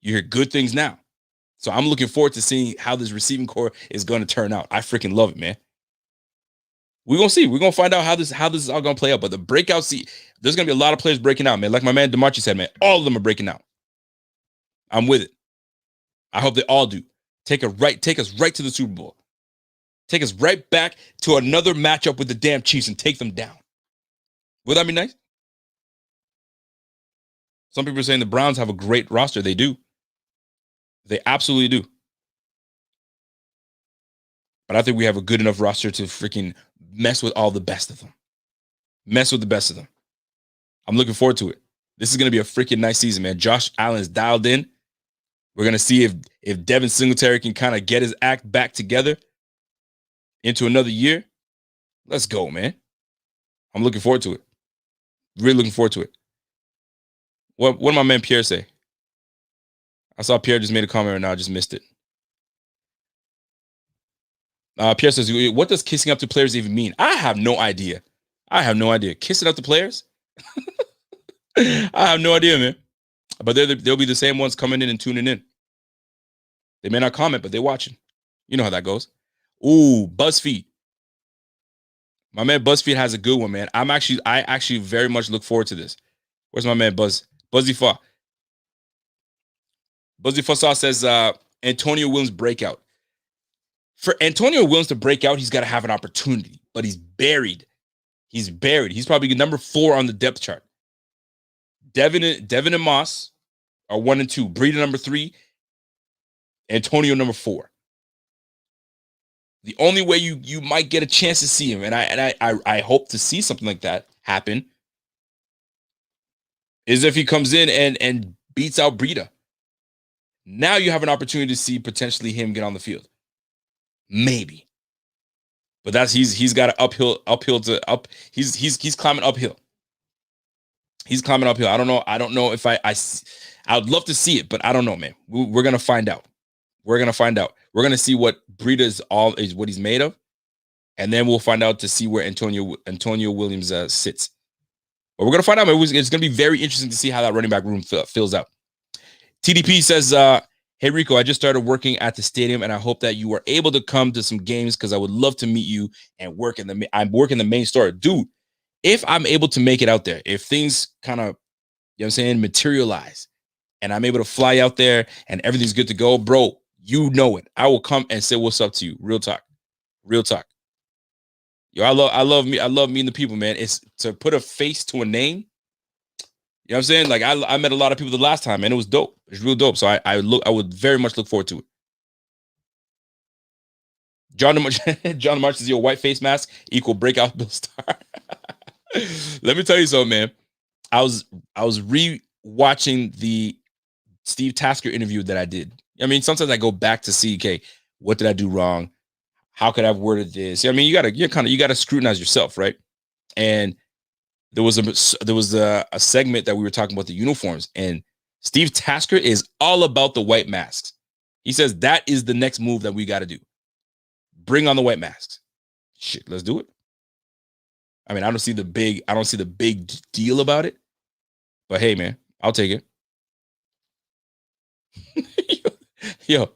You hear good things now. So I'm looking forward to seeing how this receiving core is going to turn out. I freaking love it, man. We're going to see. We're going to find out how this is all going to play out. But the breakout there's going to be a lot of players breaking out, man. Like my man DeMarchi said, man, all of them are breaking out. I'm with it. I hope they all do. Take us right to the Super Bowl. Take us right back to another matchup with the damn Chiefs and take them down. Would that be nice? Some people are saying the Browns have a great roster. They do. They absolutely do. But I think we have a good enough roster to freaking mess with all the best of them. Mess with the best of them. I'm looking forward to it. This is going to be a freaking nice season, man. Josh Allen's dialed in. We're going to see if Devin Singletary can kind of get his act back together into another year. Let's go, man. I'm looking forward to it. Really looking forward to it. What did my man Pierre say? I saw Pierre just made a comment right now. I just missed it. Pierre says, what does kissing up to players even mean? I have no idea. Kissing up to players? I have no idea, man. But they'll be the same ones coming in and tuning in. They may not comment, but they're watching. You know how that goes. Ooh, BuzzFeed. My man BuzzFeed has a good one, man. I actually very much look forward to this. Where's my man Buzzy Fa? Buzzy Fa says Antonio Williams breakout. For Antonio Williams to break out, he's got to have an opportunity, but he's buried. He's probably number 4 on the depth chart. Devin and Moss are 1 and 2. Breida number 3. Antonio number 4. The only way you might get a chance to see him, and I hope to see something like that happen, is if he comes in and beats out Breida. Now you have an opportunity to see potentially him get on the field. maybe. But that's he's got an uphill to up. He's climbing uphill. He's climbing uphill. I don't know if I would love to see it, but I don't know, man. We're gonna find out. We're gonna find out. We're gonna see what Breida is what he's made of, and then we'll find out to see where Antonio Williams sits. But we're gonna find out. It's gonna be very interesting to see how that running back room fills out. TDP says, "Hey Rico, I just started working at the stadium, and I hope that you are able to come to some games because I would love to meet you and work in the. I'm working the main store, dude. If I'm able to make it out there, if things kind of, you know what I'm saying, materialize, and I'm able to fly out there and everything's good to go, bro, you know it. I will come and say what's up to you. Real talk. Real talk. Yo, I love meeting the people, man. It's to put a face to a name. You know what I'm saying? Like I met a lot of people the last time, and it was dope. It's real dope. So I would very much look forward to it. John March says your white face mask equal breakout Bill Star. Let me tell you something, man. I was re-watching the Steve Tasker interview that I did. I mean, sometimes I go back to see, okay, what did I do wrong? How could I have worded this? I mean, you gotta scrutinize yourself, right? And there was a segment that we were talking about the uniforms, and Steve Tasker is all about the white masks. He says that is the next move that we got to do. Bring on the white masks. Shit, let's do it. I mean, I don't see the big deal about it, but hey, man, I'll take it. Yo,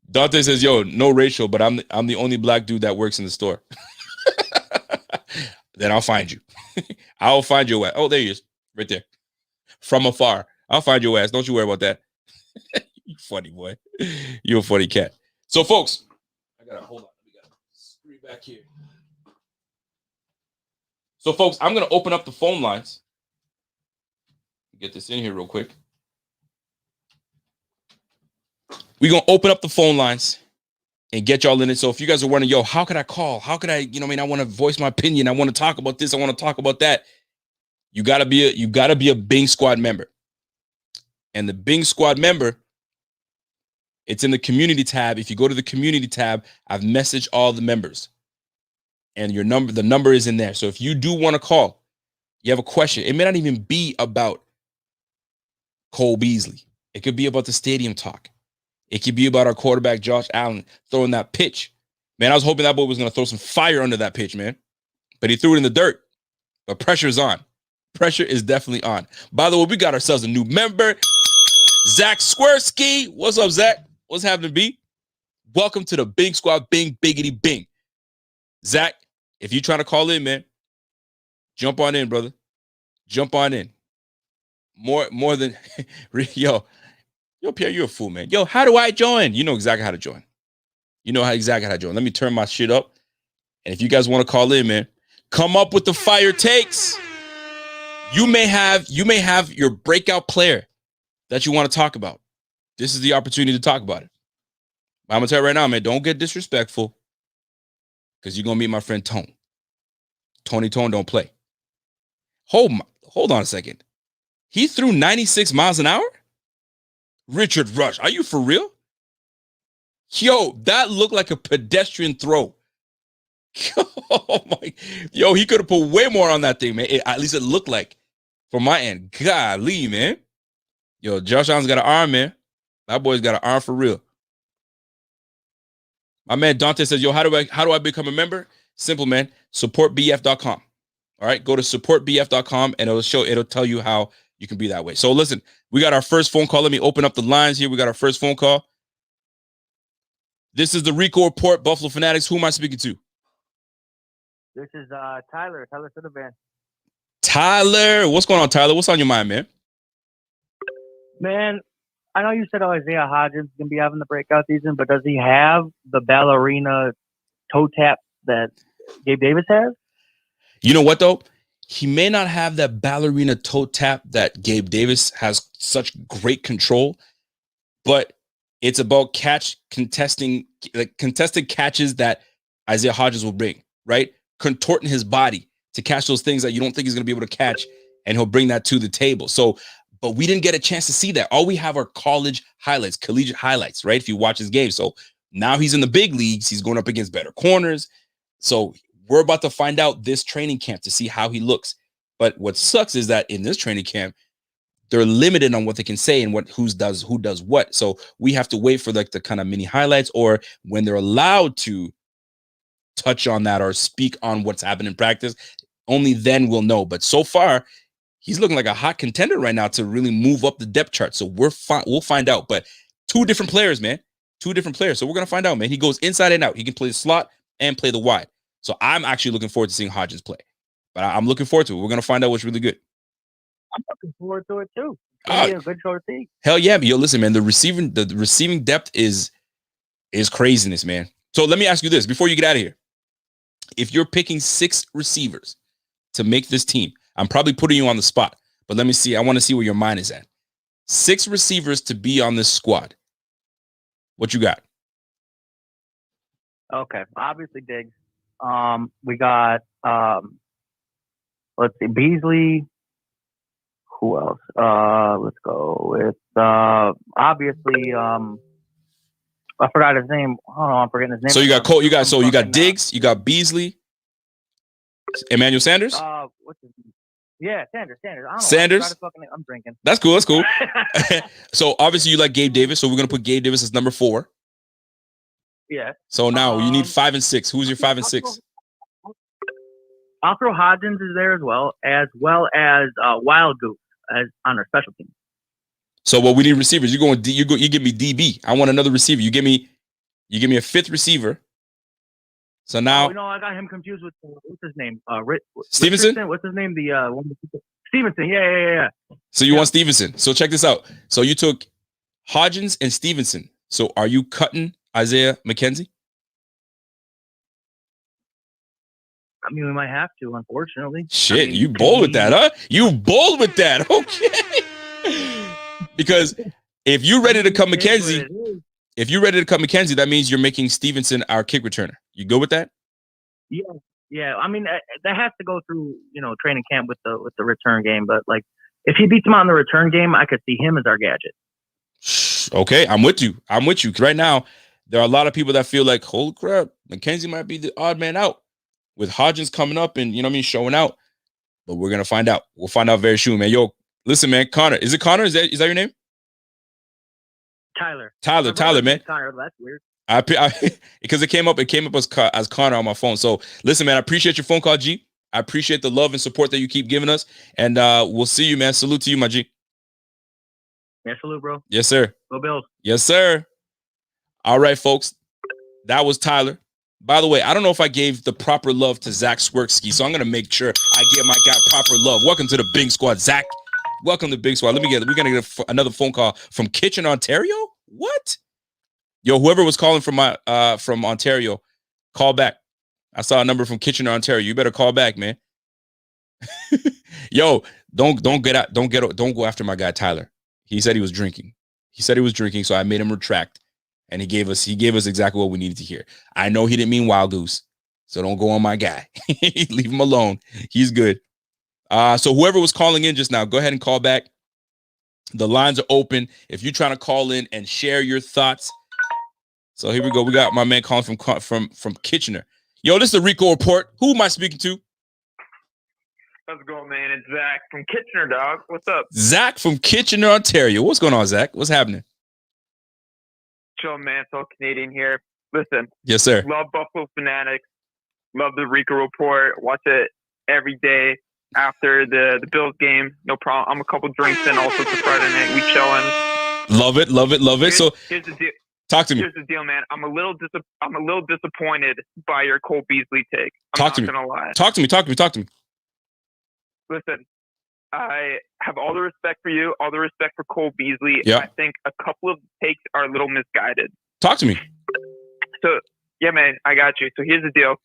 Dante says, "Yo, no racial, but I'm the only black dude that works in the store." Then I'll find you. I'll find your ass. Oh, there he is, right there, from afar. I'll find your ass. Don't you worry about that. You funny boy. You're a funny cat. So, folks, I gotta hold on. We gotta screw back here. So, folks, I'm going to open up the phone lines. Get this in here real quick. We're going to open up the phone lines and get y'all in it. So if you guys are wondering, yo, how could I call? How could I, I want to voice my opinion. I want to talk about this. I want to talk about that. You got to be a Bing Squad member. And the Bing Squad member, it's in the community tab. If you go to the community tab, I've messaged all the members. And the number is in there. So if you do want to call, you have a question. It may not even be about Cole Beasley. It could be about the stadium talk. It could be about our quarterback, Josh Allen, throwing that pitch. Man, I was hoping that boy was going to throw some fire under that pitch, man. But he threw it in the dirt. But pressure is on. Pressure is definitely on. By the way, we got ourselves a new member, Zach Squirski. What's up, Zach? What's happening, B? Welcome to the Bing Squad, Bing, Biggity, Bing. Zach, if you're trying to call in, man, jump on in, brother. Jump on in. More than yo, Pierre, you're a fool, man. Yo, how do I join? You know exactly how to join. Exactly how to join. Let me turn my shit up. And if you guys want to call in, man, come up with the fire takes. You may have your breakout player that you want to talk about. This is the opportunity to talk about it. I'm gonna tell you right now, man, don't get disrespectful. Because you're going to meet my friend Tone. Tony Tone don't play. Hold on a second. He threw 96 miles an hour? Richard Rush, are you for real? Yo, that looked like a pedestrian throw. Oh my. Yo, he could have put way more on that thing, man. At least it looked like from my end. Golly, man. Yo, Josh Allen's got an arm, man. That boy's got an arm for real. My man Dante says, yo, how do I become a member? Simple, man. Supportbf.com. All right, go to supportbf.com and it'll tell you how you can be that way. So listen, we got our first phone call. Let me open up the lines here. We got our first phone call. This is the Rico Report, Buffalo Fanatics. Who am I speaking to? This is Tyler Cinnabon. Tyler, what's going on, Tyler? What's on your mind, man? Man, I know you said Isaiah Hodgins is going to be having the breakout season, but does he have the ballerina toe tap that Gabe Davis has? You know what, though? He may not have that ballerina toe tap that Gabe Davis has such great control, but it's about contested catches that Isaiah Hodgins will bring, right? Contorting his body to catch those things that you don't think he's going to be able to catch, and he'll bring that to the table. So, but we didn't get a chance to see that. All we have are college highlights, collegiate highlights, right? If you watch his game. So Now he's in the big leagues. He's going up against better corners. So we're about to find out this training camp to see how he looks. But what sucks is that in this training camp, they're limited on what they can say and who does what. So we have to wait for like the kind of mini highlights, or when they're allowed to touch on that or speak on what's happened in practice, only then we'll know. But so far, he's looking like a hot contender right now to really move up the depth chart. So we'll find out. But two different players, man. Two different players. So we're going to find out, man. He goes inside and out. He can play the slot and play the wide. So I'm actually looking forward to seeing Hodgins play. But I'm looking forward to it. We're going to find out what's really good. I'm looking forward to it, too. It's going to be a good show to see. Hell yeah. Yo, listen, man. The receiving depth is craziness, man. So let me ask you this before you get out of here. If you're picking 6 receivers to make this team, I'm probably putting you on the spot, but let me see. I want to see where your mind is at. 6 receivers to be on this squad. What you got? Okay, obviously Diggs. We got let's see, Beasley. Who else? Let's go with obviously I forgot his name. Oh no, I'm forgetting his name. So you got Cole. You got Diggs. You got Beasley. Emmanuel Sanders. What's his name? Yeah, Sanders. I don't know. Sanders. I'm drinking. That's cool. So obviously you like Gabe Davis. So we're gonna put Gabe Davis as number 4. Yeah. So now you need 5 and 6. Who's your 5 and 6? I'll throw Hodgins is there as well as Wild Goose as on our special team. So what we need receivers. You give me DB. I want another receiver. You give me a 5th receiver. So now, I got him confused with what's his name? Stevenson. What's his name? The Stevenson. Yeah. So you want Stevenson? So check this out. So you took Hodgins and Stevenson. So are you cutting Isaiah McKenzie? I mean, we might have to, unfortunately. Shit, you bold with that, huh? You bold with that, okay? Because if you're ready to cut McKenzie, that means you're making Stevenson our kick returner. You go with that? Yeah. I mean, that has to go through, training camp with the return game. But like, if he beats him on the return game, I could see him as our gadget. Okay, I'm with you. Right now, there are a lot of people that feel like, holy crap, McKenzie might be the odd man out with Hodgins coming up and showing out. But we're gonna find out. We'll find out very soon, man. Yo, listen, man, Connor. Is it Connor? Is that your name? Tyler, man. Connor, that's weird. I because it came up as Connor on my phone. So listen, man, I appreciate your phone call, G. I appreciate the love and support that you keep giving us, and we'll see you, man. Salute to you, my G. Yeah, salute, bro. Yes, sir. Go Bills. Yes, sir. All right, folks. That was Tyler. By the way, I don't know if I gave the proper love to Zach Swerksky, so I'm gonna make sure I give my guy proper love. Welcome to the Big Squad, Zach. Welcome to the Big Squad. We're gonna get another phone call from Kitchener, Ontario. What? Yo, whoever was calling from Ontario, call back. I saw a number from Kitchener, Ontario. You better call back, man. Yo, don't go after my guy Tyler. He said he was drinking. So I made him retract, and he gave us exactly what we needed to hear. I know he didn't mean Wild Goose, so don't go on my guy. Leave him alone. He's good. So whoever was calling in just now, go ahead and call back. The lines are open. If you're trying to call in and share your thoughts. So here we go. We got my man calling from Kitchener. Yo, this is the Rico Report. Who am I speaking to? How's it going, man? It's Zach from Kitchener, dog. What's up? Zach from Kitchener, Ontario. What's going on, Zach? What's happening? Chill, man. It's all Canadian here. Listen. Yes, sir. Love Buffalo Fanatics. Love the Rico Report. Watch it every day after the Bills game. No problem. I'm a couple drinks in also for Friday night. We chilling. Love it. So here's the deal. Talk to me. Here's the deal, man. I'm a little disappointed by your Cole Beasley take. I'm not gonna lie. Talk to me. Listen, I have all the respect for you, all the respect for Cole Beasley. Yeah. I think a couple of takes are a little misguided. Talk to me. So, yeah, man, I got you. So here's the deal.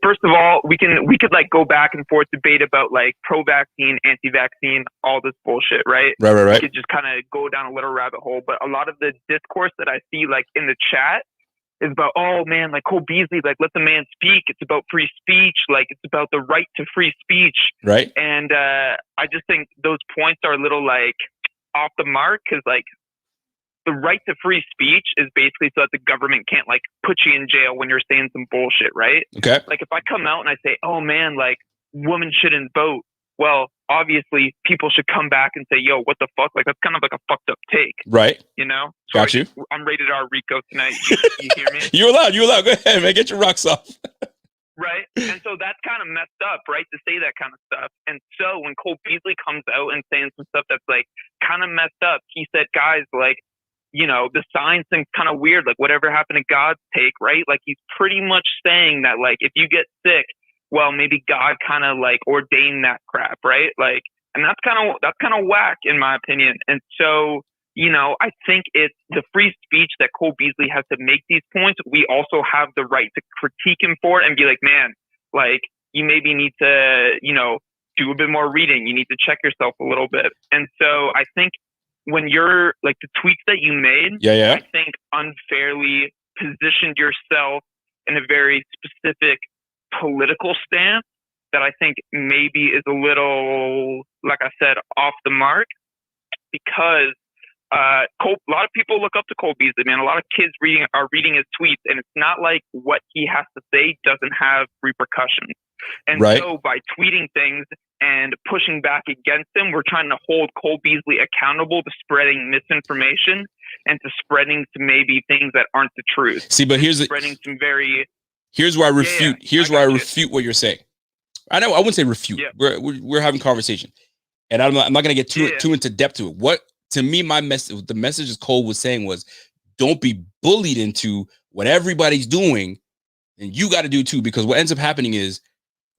First of all, we could like go back and forth debate about like pro-vaccine, anti-vaccine, all this bullshit, right? Right. We could just kind of go down a little rabbit hole. But a lot of the discourse that I see like in the chat is about, oh man, like Cole Beasley, like let the man speak. It's about free speech. Like it's about the right to free speech. Right. And I just think those points are a little like off the mark because like the right to free speech is basically so that the government can't like put you in jail when you're saying some bullshit, right? Okay. Like if I come out and I say, oh man, like women shouldn't vote. Well, obviously people should come back and say, yo, what the fuck? Like that's kind of like a fucked up take. Right. You know? Got you. I'm rated R Rico tonight. You hear me? You're allowed. Go ahead, man. Get your rocks off. Right. And so that's kind of messed up, right? To say that kind of stuff. And so when Cole Beasley comes out and saying some stuff that's like kind of messed up, he said, guys, like, you know, the science thing's kind of weird. Like whatever happened to God's take, right? Like he's pretty much saying that like if you get sick, well, maybe God kind of like ordained that crap, right? Like, and that's kind of whack in my opinion. And so, you know, I think it's the free speech that Cole Beasley has to make these points. We also have the right to critique him for it and be like, man, like you maybe need to, you know, do a bit more reading. You need to check yourself a little bit. And so I think when you're like the tweets that you made, I think unfairly positioned yourself in a very specific political stance that I think maybe is a little, like I said, off the mark because a lot of people look up to Cole Beasley, man. A lot of kids are reading his tweets, and it's not like what he has to say doesn't have repercussions. And so by tweeting things and pushing back against him, we're trying to hold Cole Beasley accountable to spreading misinformation and to spreading some maybe things that aren't the truth. See, but here's where I refute. Here's where I refute what you're saying. I wouldn't say refute. Yeah. We're having conversation, and I'm not going to get too into depth to it. What to me, the message Cole was saying was, don't be bullied into what everybody's doing, and you got to do too. Because what ends up happening is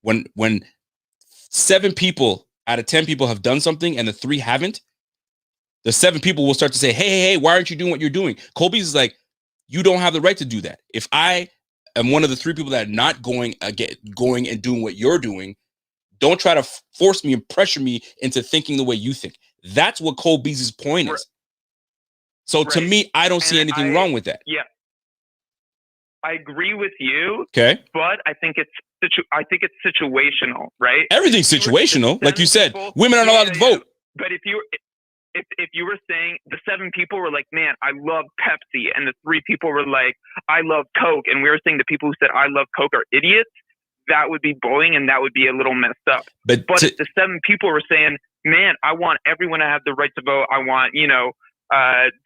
when 7 people out of 10 people have done something and the 3 haven't, the 7 people will start to say, hey, why aren't you doing what you're doing? Cole Beasley is like, you don't have the right to do that. If I am one of the 3 people that are not going and doing what you're doing, don't try to force me and pressure me into thinking the way you think. That's what Cole Beasley's point is. So to me, I don't see anything wrong with that. Yeah, I agree with you. Okay, but I think it's situational, right? Everything's situational, like you said. Women aren't allowed to vote. But if you were saying the 7 people were like, man, I love Pepsi, and the 3 people were like, I love Coke, and we were saying the people who said I love Coke are idiots, that would be bullying, and that would be a little messed up. But if the 7 people were saying, man, I want everyone to have the right to vote, I want, you know,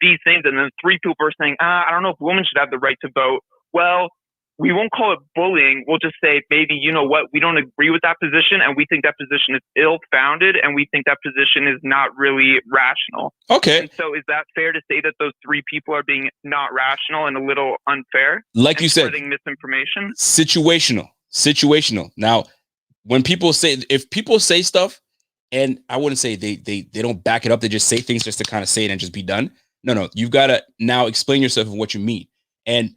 these things, and then 3 people are saying, I don't know if women should have the right to vote. Well, we won't call it bullying. We'll just say, maybe, you know what, we don't agree with that position, and we think that position is ill-founded, and we think that position is not really rational. Okay. And so is that fair to say that those 3 people are being not rational and a little unfair? Like you said, spreading misinformation? Situational. Now, if people say stuff, and I wouldn't say they don't back it up, they just say things just to kind of say it and just be done. No, you've got to now explain yourself and what you mean. And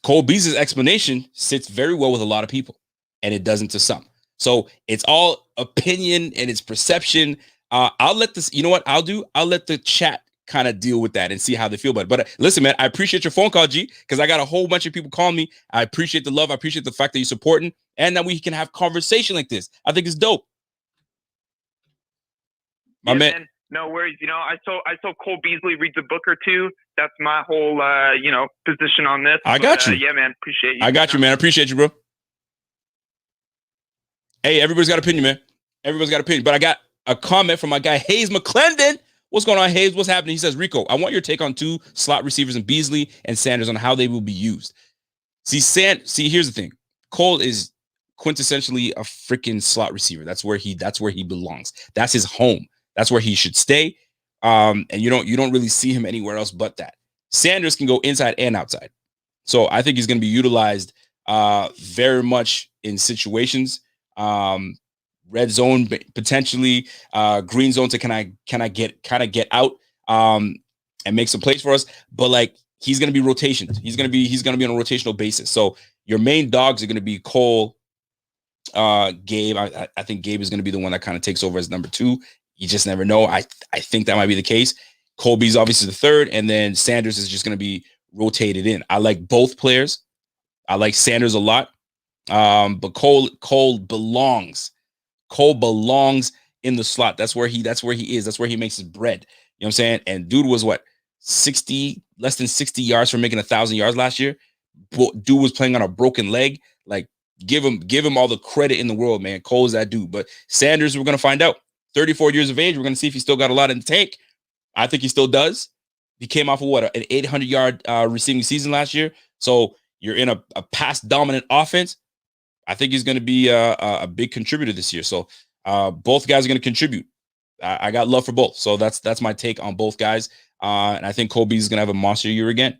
Cole Beasley's explanation sits very well with a lot of people, and it doesn't to some. So it's all opinion and it's perception. I'll let this, you know what I'll do? I'll let the chat kind of deal with that and see how they feel about it. But listen, man, I appreciate your phone call, G, because I got a whole bunch of people calling me. I appreciate the love. I appreciate the fact that you're supporting, and that we can have conversation like this. I think it's dope. My man. No worries. You know, I saw Cole Beasley read the book or 2. That's my whole, you know, position on this. I got you. Yeah, man. Appreciate you. I got you, man. I appreciate you, bro. Hey, everybody's got an opinion, man. Everybody's got an opinion. But I got a comment from my guy, Hayes McClendon. What's going on, Hayes? What's happening? He says, Rico, I want your take on 2 slot receivers in Beasley and Sanders on how they will be used. See, here's the thing. Cole is quintessentially a freaking slot receiver. That's where he belongs. That's his home. That's where he should stay. And you don't really see him anywhere else but that. Sanders can go inside and outside. So I think he's going to be utilized very much in situations. Red zone potentially, green zone to can I get out and make some plays for us. But like he's going to be rotations. He's going to be on a rotational basis. So your main dogs are going to be Cole, Gabe. I think Gabe is going to be the one that kind of takes over as number 2. You just never know. I think that might be the case. Colby's obviously the 3rd, and then Sanders is just going to be rotated in. I like both players. I like Sanders a lot, but Cole belongs. Cole belongs in the slot. That's where he is. That's where he makes his bread. You know what I'm saying? And dude was what, less than 60 yards from making 1,000 yards last year. Dude was playing on a broken leg. Like, give him all the credit in the world, man. Cole's that dude. But Sanders, we're going to find out. 34 years of age. We're going to see if he still got a lot in the tank. I think he still does. He came off of an 800-yard receiving season last year. So you're in a pass-dominant offense. I think he's going to be a big contributor this year. So both guys are going to contribute. I got love for both. So that's my take on both guys. And I think Cole Beasley is going to have a monster year again,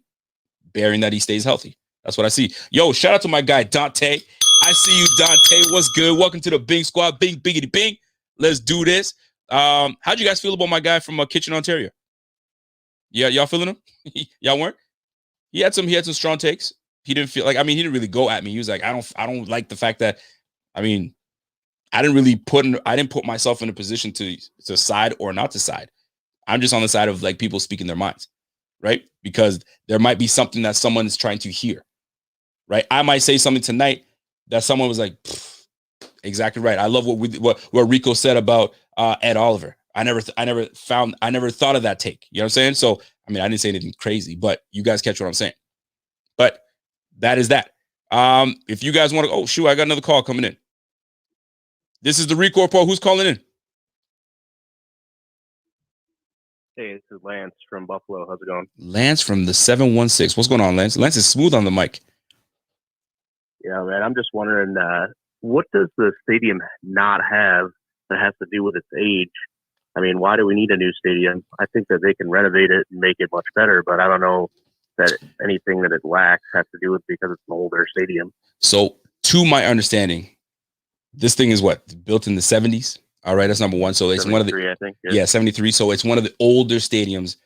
bearing that he stays healthy. That's what I see. Yo, shout out to my guy, Dante. I see you, Dante. What's good? Welcome to the Bing Squad. Bing, biggity, bing. Let's do this. How'd you guys feel about my guy from Kitchen, Ontario? Yeah, y'all feeling him? Y'all weren't? He had some strong takes. He didn't feel like, he didn't really go at me. He was like, I don't like the fact that, I didn't put myself in a position to side or not to side. I'm just on the side of like people speaking their minds, right? Because there might be something that someone is trying to hear, right? I might say something tonight that someone was like, exactly right. I love what Rico said about Ed Oliver. I never thought of that take. You know what I'm saying? So, I didn't say anything crazy, but you guys catch what I'm saying. But that is that. If you guys want to, oh shoot, I got another call coming in. This is the Rico Report. Who's calling in? Hey, this is Lance from Buffalo. How's it going? Lance from the 716. What's going on, Lance? Lance is smooth on the mic. Yeah, man. I'm just wondering, what does the stadium not have that has to do with its age? Why do we need a new stadium? I think that they can renovate it and make it much better, but I don't know that anything that it lacks has to do with because it's an older stadium. So, to my understanding, this thing is built in the 70s. All right, that's number one. So it's one of the, I think. Yeah, 73. So it's one of the older stadiums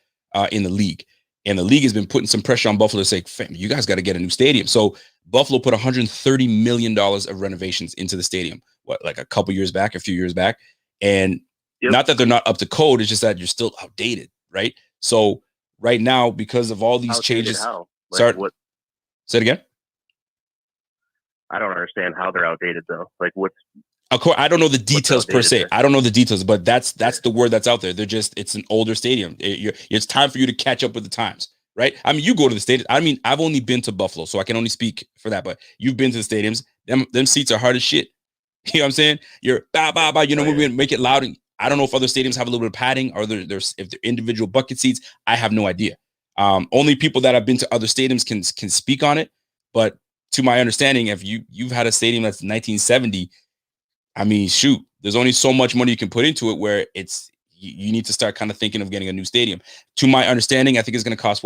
in the league. And the league has been putting some pressure on Buffalo to say, fam, you guys got to get a new stadium. So Buffalo put $130 million of renovations into the stadium, like a few years back. And not that they're not up to code, it's just that you're still outdated, right? So right now, because of all these outdated changes. How? Sorry, what? Say it again? I don't understand how they're outdated, though. Like, what's... Of course, I don't know the details per se. I don't know the details, but that's the word that's out there. It's an older stadium. It's time for you to catch up with the times, right? You go to the stadium. I've only been to Buffalo, so I can only speak for that. But you've been to the stadiums. Them seats are hard as shit. You know what I'm saying? You're bah, bah, bah. You know, we make it loud. I don't know if other stadiums have a little bit of padding or if they're individual bucket seats. I have no idea. Only people that have been to other stadiums can speak on it. But to my understanding, if you've had a stadium that's 1970. Shoot, there's only so much money you can put into it where you need to start kind of thinking of getting a new stadium. To my understanding, I think it's going to cost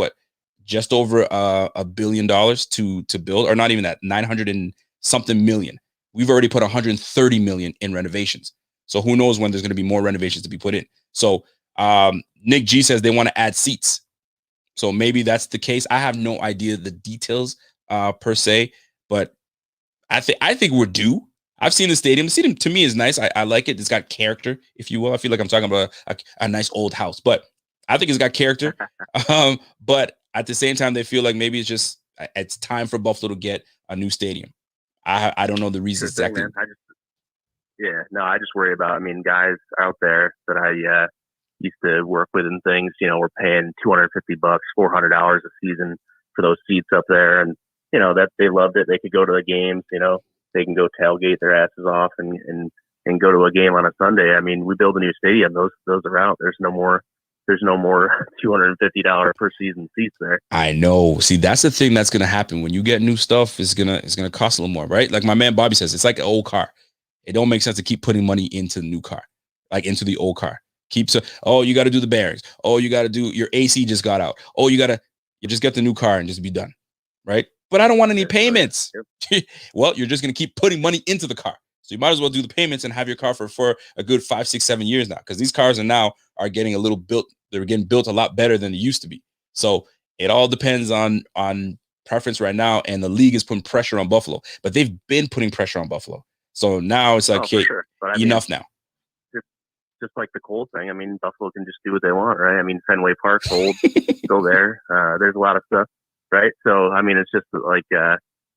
just over $1 billion to build, or not even that, 900 and something million. We've already put 130 million in renovations. So who knows when there's going to be more renovations to be put in. So Nick G says they want to add seats. So maybe that's the case. I have no idea the details per se, but I think we're due. I've seen the stadium. The stadium to me is nice. I like it. It's got character, if you will. I feel like I'm talking about a nice old house, but I think it's got character. But at the same time, they feel like maybe it's time for Buffalo to get a new stadium. I don't know the reasons exactly. I just worry about, guys out there that I used to work with and things, we're paying $250, $400 a season for those seats up there. And, that they loved it. They could go to the games, they can go tailgate their asses off and go to a game on a Sunday. We build a new stadium. Those are out. There's no more $250 per season seats there. I know. See, that's the thing that's gonna happen when you get new stuff. It's gonna cost a little more, right? Like my man Bobby says, it's like an old car. It don't make sense to keep putting money into the new car, like into the old car. You got to do the bearings. Oh, you got to do your AC just got out. Oh, you just get the new car and just be done, right? But I don't want any payments. Yep. Well, you're just going to keep putting money into the car. So you might as well do the payments and have your car for a good 5, 6, 7 years now. Because these cars are getting they're getting built a lot better than they used to be. So it all depends on preference right now. And the league is putting pressure on Buffalo. But they've been putting pressure on Buffalo. So now it's like, okay, sure. Enough now. Just like the Cole thing. Buffalo can just do what they want, right? Fenway Park's old. Go there. There's a lot of stuff. Right. So, it's just like,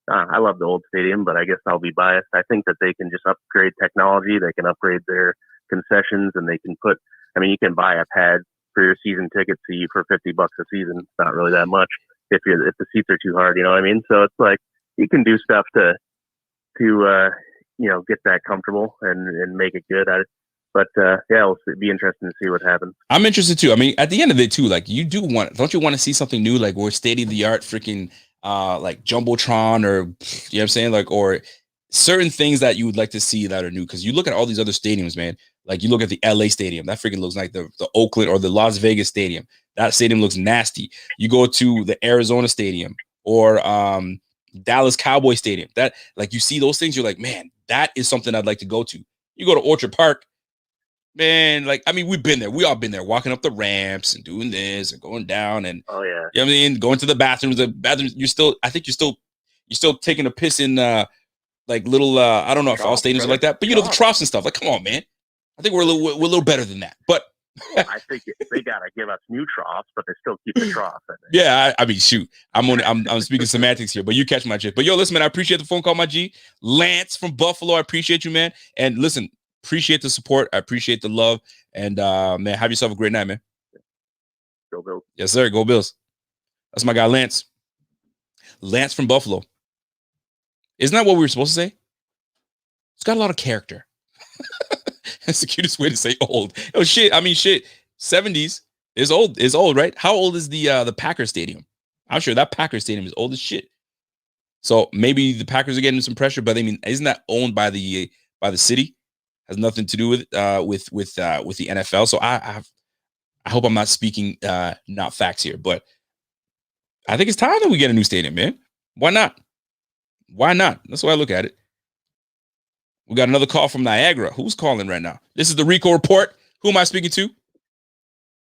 I love the old stadium, but I guess I'll be biased. I think that they can just upgrade technology. They can upgrade their concessions and they can you can buy a pad for your season ticket seat for $50 a season. It's not really that much if the seats are too hard. You know what I mean? So it's like you can do stuff to get that comfortable and make it good at it. But it'll be interesting to see what happens. I'm interested too. I mean, at the end of it too, like don't you want to see something new, like we're state of the art freaking like Jumbotron, or you know what I'm saying, like, or certain things that you would like to see that are new? Because you look at all these other stadiums, man. Like you look at the LA stadium, that freaking looks like the Oakland or the Las Vegas stadium. That stadium looks nasty. You go to the Arizona stadium or Dallas Cowboy stadium. That, like, you see those things, you're like, man, that is something I'd like to go to. You go to Orchard Park, man, like, I mean, we've been there. We all been there, walking up the ramps and doing this and going down and oh yeah, you know what I mean, going to the bathrooms. You're still taking a piss in like little I don't know if all stadiums are like that, but the troughs and stuff. Like, come on, man. I think we're a little better than that. But I think they gotta give us new troughs, but they still keep the trough. Yeah, I mean, shoot, I'm speaking semantics here, but you catch my drift. But yo, listen, man, I appreciate the phone call, my G. Lance from Buffalo, I appreciate you, man. And listen, appreciate the support, I appreciate the love, and man, have yourself a great night, man. Go Bills. Yes, sir. Go Bills. That's my guy, Lance. Lance from Buffalo. Isn't that what we were supposed to say? It's got a lot of character. That's the cutest way to say old. Oh shit! I mean, shit. 70s is old, right? How old is the Packers Stadium? I'm sure that Packers Stadium is old as shit. So maybe the Packers are getting some pressure, but I mean, isn't that owned by the city? Has nothing to do with the NFL. So I hope I'm not speaking not facts here, but I think it's time that we get a new stadium, man. Why not? Why not? That's the way I look at it. We got another call from Niagara. Who's calling right now? This is the Rico Report. Who am I speaking to?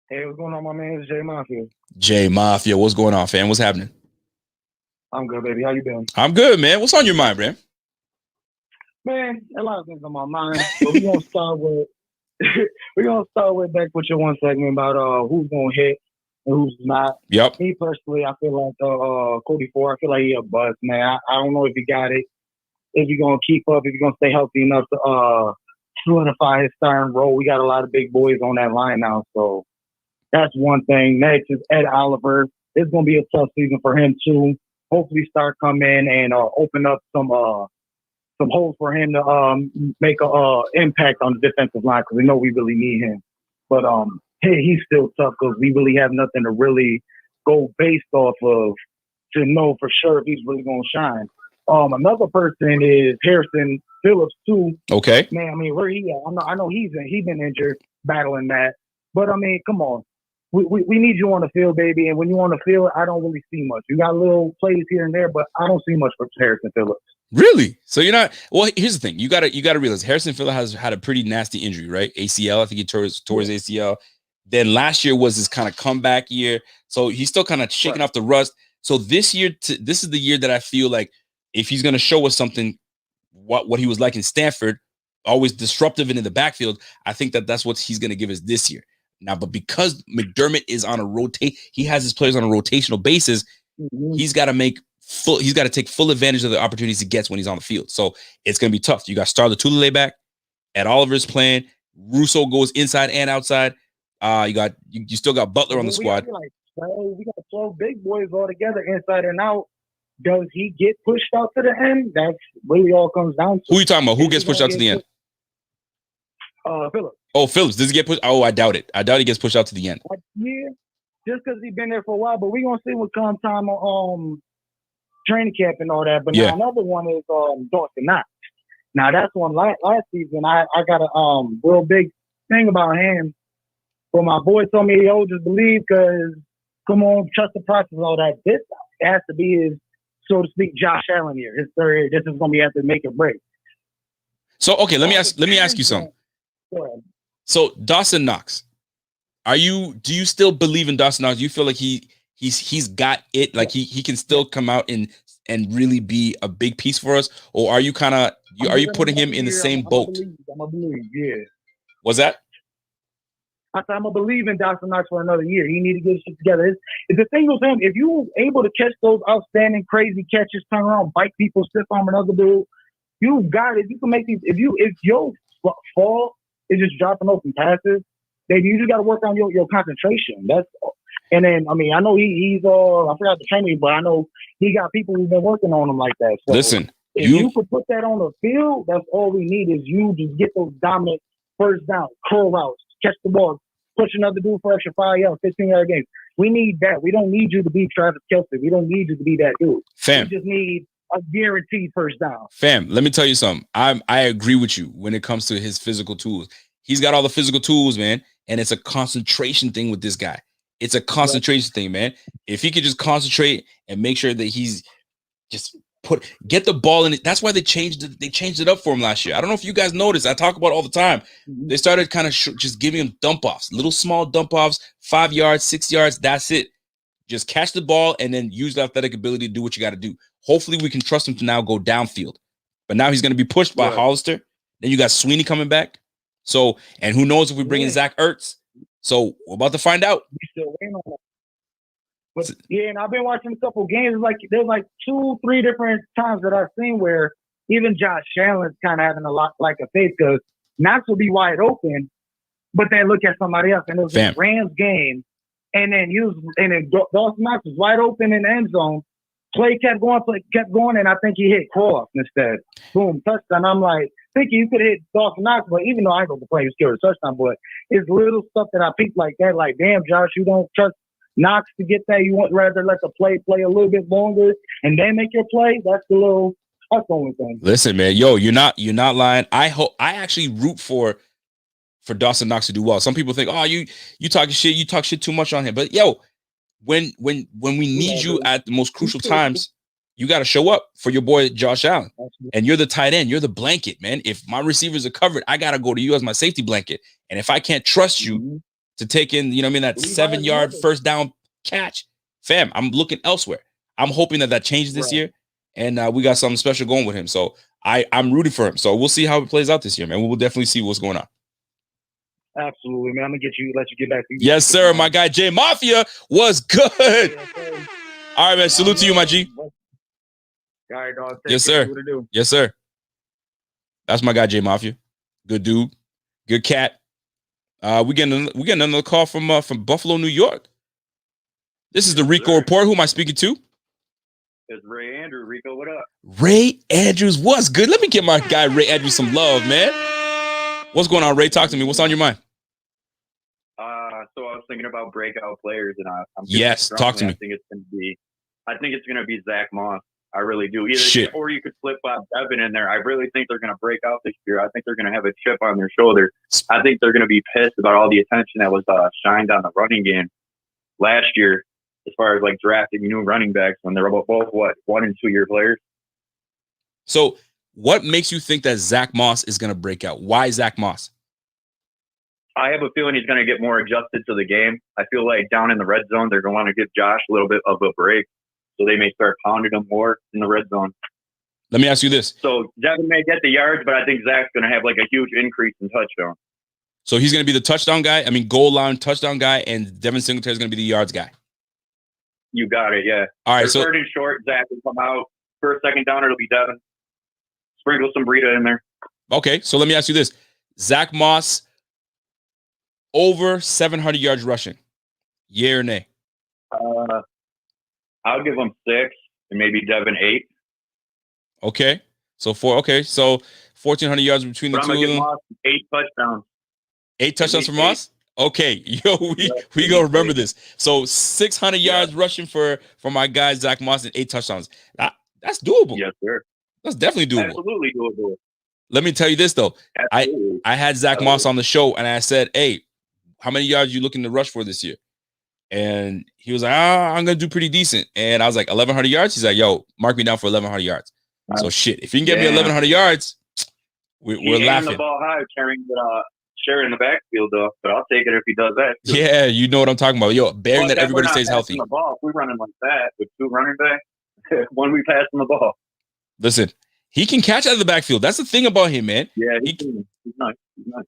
Hey, what's going on, my man? It's Jay Mafia. Jay Mafia. What's going on, fam? What's happening? I'm good, baby. How you doing? I'm good, man. What's on your mind, man? Man, a lot of things on my mind. But we're gonna start with back with your one segment about who's gonna hit and who's not. Yep. Me personally, I feel like Cody Ford, I feel like he a bust, man. I don't know if he got it. If you're gonna keep up, if you're gonna stay healthy enough to solidify his starting role. We got a lot of big boys on that line now, so that's one thing. Next is Ed Oliver. It's gonna be a tough season for him too. Hopefully, start come in and open up some holes for him to make a impact on the defensive line, because we know we really need him. But hey, he's still tough because we really have nothing to really go based off of to know for sure if he's really gonna shine. Another person is Harrison Phillips too. Okay. Man, I mean, where he at? I know he's been injured battling that. But I mean, come on. We need you on the field, baby. And when you on the field, I don't really see much. You got little plays here and there, but I don't see much for Harrison Phillips. Really? So you're not? Well, here's the thing. You gotta realize Harrison Phillips has had a pretty nasty injury, right? ACL. I think he tore his ACL. Then last year was his kind of comeback year. So he's still kind of shaking off the rust. So this year, this is the year that I feel like if he's gonna show us something, what he was like in Stanford, always disruptive and in the backfield, I think that's what he's gonna give us this year. Now, but because McDermott is on a he has his players on a rotational basis. Mm-hmm. He's got to take full advantage of the opportunities he gets when he's on the field. So it's going to be tough. You got Star Lotulelei back. Ed Oliver's playing. Russo goes inside and outside. You still got Butler on the squad. We got 12 big boys all together, inside and out. Does he get pushed out to the end? That's really all comes down to. Who are you talking about? Who gets pushed out to the end? Phillips. Oh, Phillips. Does he get pushed? Oh, I doubt it. I doubt he gets pushed out to the end. Yeah, just because he's been there for a while. But we're going to see what comes time on training camp and all that. But now another one is Dawson Knox. Now, that's one last season. I got a real big thing about him. But my boy told me, yo, just believe, because come on, trust the process and all that. This has to be his, so to speak, Josh Allen year. His third. This is going to be after make or break. So, okay, let me ask you something. So Dawson Knox, do you still believe in Dawson Knox? Do you feel like he's got it? Like he can still come out and really be a big piece for us? Or are you putting him in the same boat? I'm gonna believe, yeah. Was that? I'm gonna believe in Dawson Knox for another year. He need to get his shit together. It's the thing with him, if you're able to catch those outstanding crazy catches, turn around, bite people, stiff arm another dude, you got it. You can make these. If your fall is just dropping open passes, You just got to work on your concentration. And then I mean I know he's I forgot the training, but I know he got people who've been working on him like that. So Listen, if you could put that on the field, that's all we need is you just get those dominant first down, curl routes, catch the ball, push another dude for extra 5 yards, 15-yard games. We need that. We don't need you to be Travis Kelce. We don't need you to be that dude. Fam. We just need a guaranteed first down. Fam, let me tell you something. I agree with you when it comes to his physical tools. He's got all the physical tools, man, and it's a concentration thing with this guy. It's a concentration thing, man. If he could just concentrate and make sure that he's just get the ball in it. That's why they changed it up for him last year. I don't know if you guys noticed. I talk about it all the time. They started kind of just giving him dump offs, little small dump offs, 5 yards, 6 yards. That's it. Just catch the ball and then use the athletic ability to do what you got to do. Hopefully we can trust him to now go downfield. But now he's going to be pushed by Hollister. Then you got Sweeney coming back. So, and who knows if we bring in Zach Ertz. So we're about to find out. We still waiting on that. But yeah, and I've been watching a couple games. There's like 2-3 different times that I've seen where even Josh Allen's kind of having a lot like a faith because Knox will be wide open, but then look at somebody else. And it was a Rams game, and then Dawson Knox was wide open in the end zone. Play kept going, and I think he hit Croft instead. Boom, touchdown. I'm like, thinking you could hit Dawson Knox, but even though I ain't going to play, he scored a touchdown. But it's little stuff that I peep like that. Like, damn, Josh, you don't trust Knox to get that. You want rather let the play a little bit longer and then make your play. That's the only thing. Listen, man, yo, you're not lying. I actually root for Dawson Knox to do well. Some people think, oh, you talking shit, you talk shit too much on him. But yo, when we need you at the most crucial times, you got to show up for your boy Josh Allen. And you're the tight end. You're the blanket, man. If my receivers are covered, I got to go to you as my safety blanket. And if I can't trust you to take in, you know what I mean, that 7-yard first down catch, fam, I'm looking elsewhere. I'm hoping that changes this year. And we got something special going with him. So I'm rooting for him. So we'll see how it plays out this year, man. We'll definitely see what's going on. Absolutely, man. I'm gonna let you get back to you. Yes, sir. My guy J Mafia was good. All right, man. Salute to you, my G. All right, dog. Yes, sir. Yes, sir. That's my guy J Mafia. Good dude. Good cat. We getting another call from Buffalo, New York. This is the Rico Report. Who am I speaking to? It's Ray Andrew. Rico, what up? Ray Andrews, what's good? Let me give my guy Ray Andrews some love, man. What's going on, Ray? Talk to me. What's on your mind? So I was thinking about breakout players, and I'm talk to me. I think it's gonna be Zach Moss. I really do. Either or you could flip Bob Devin in there. I really think they're gonna break out this year. I think they're gonna have a chip on their shoulder. I think they're gonna be pissed about all the attention that was shined on the running game last year, as far as like drafting new running backs when they're both 1 and 2 year players. So, what makes you think that Zach Moss is gonna break out? Why Zach Moss? I have a feeling he's going to get more adjusted to the game. I feel like down in the red zone, they're going to want to give Josh a little bit of a break, so they may start pounding him more in the red zone. Let me ask you this. So Devin may get the yards, but I think Zach's going to have like a huge increase in touchdown. So he's going to be the touchdown guy? I mean, goal line touchdown guy, and Devin Singletary is going to be the yards guy? You got it, yeah. All right, so third and short, Zach will come out. First, second down, it'll be Devin. Sprinkle some Breida in there. Okay, so let me ask you this. Zach Moss, over 700 yards rushing. Yay or nay? I'll give him 6 and maybe Devin 8. Okay. So 1,400 yards between the two of them. Moss 8 touchdowns. 8 touchdowns for Moss? Okay. Yo, we gonna remember this. So 600 yards rushing for my guy Zach Moss and 8 touchdowns. That's doable. Yes, sir. That's definitely doable. Absolutely doable. Let me tell you this though. I had Zach Moss on the show and I said, hey, how many yards are you looking to rush for this year? And he was like, I'm going to do pretty decent. And I was like, 1,100 yards? He's like, yo, mark me down for 1,100 yards. So shit, if you can get me 1,100 yards, we're laughing. The ball high, sharing the backfield though, but I'll take it if he does that. Yeah, you know what I'm talking about. Yo, bearing that everybody stays healthy. The ball, if we're running like that with 2 running backs, when we pass him the ball. Listen, he can catch out of the backfield. That's the thing about him, man. Yeah, he's nice.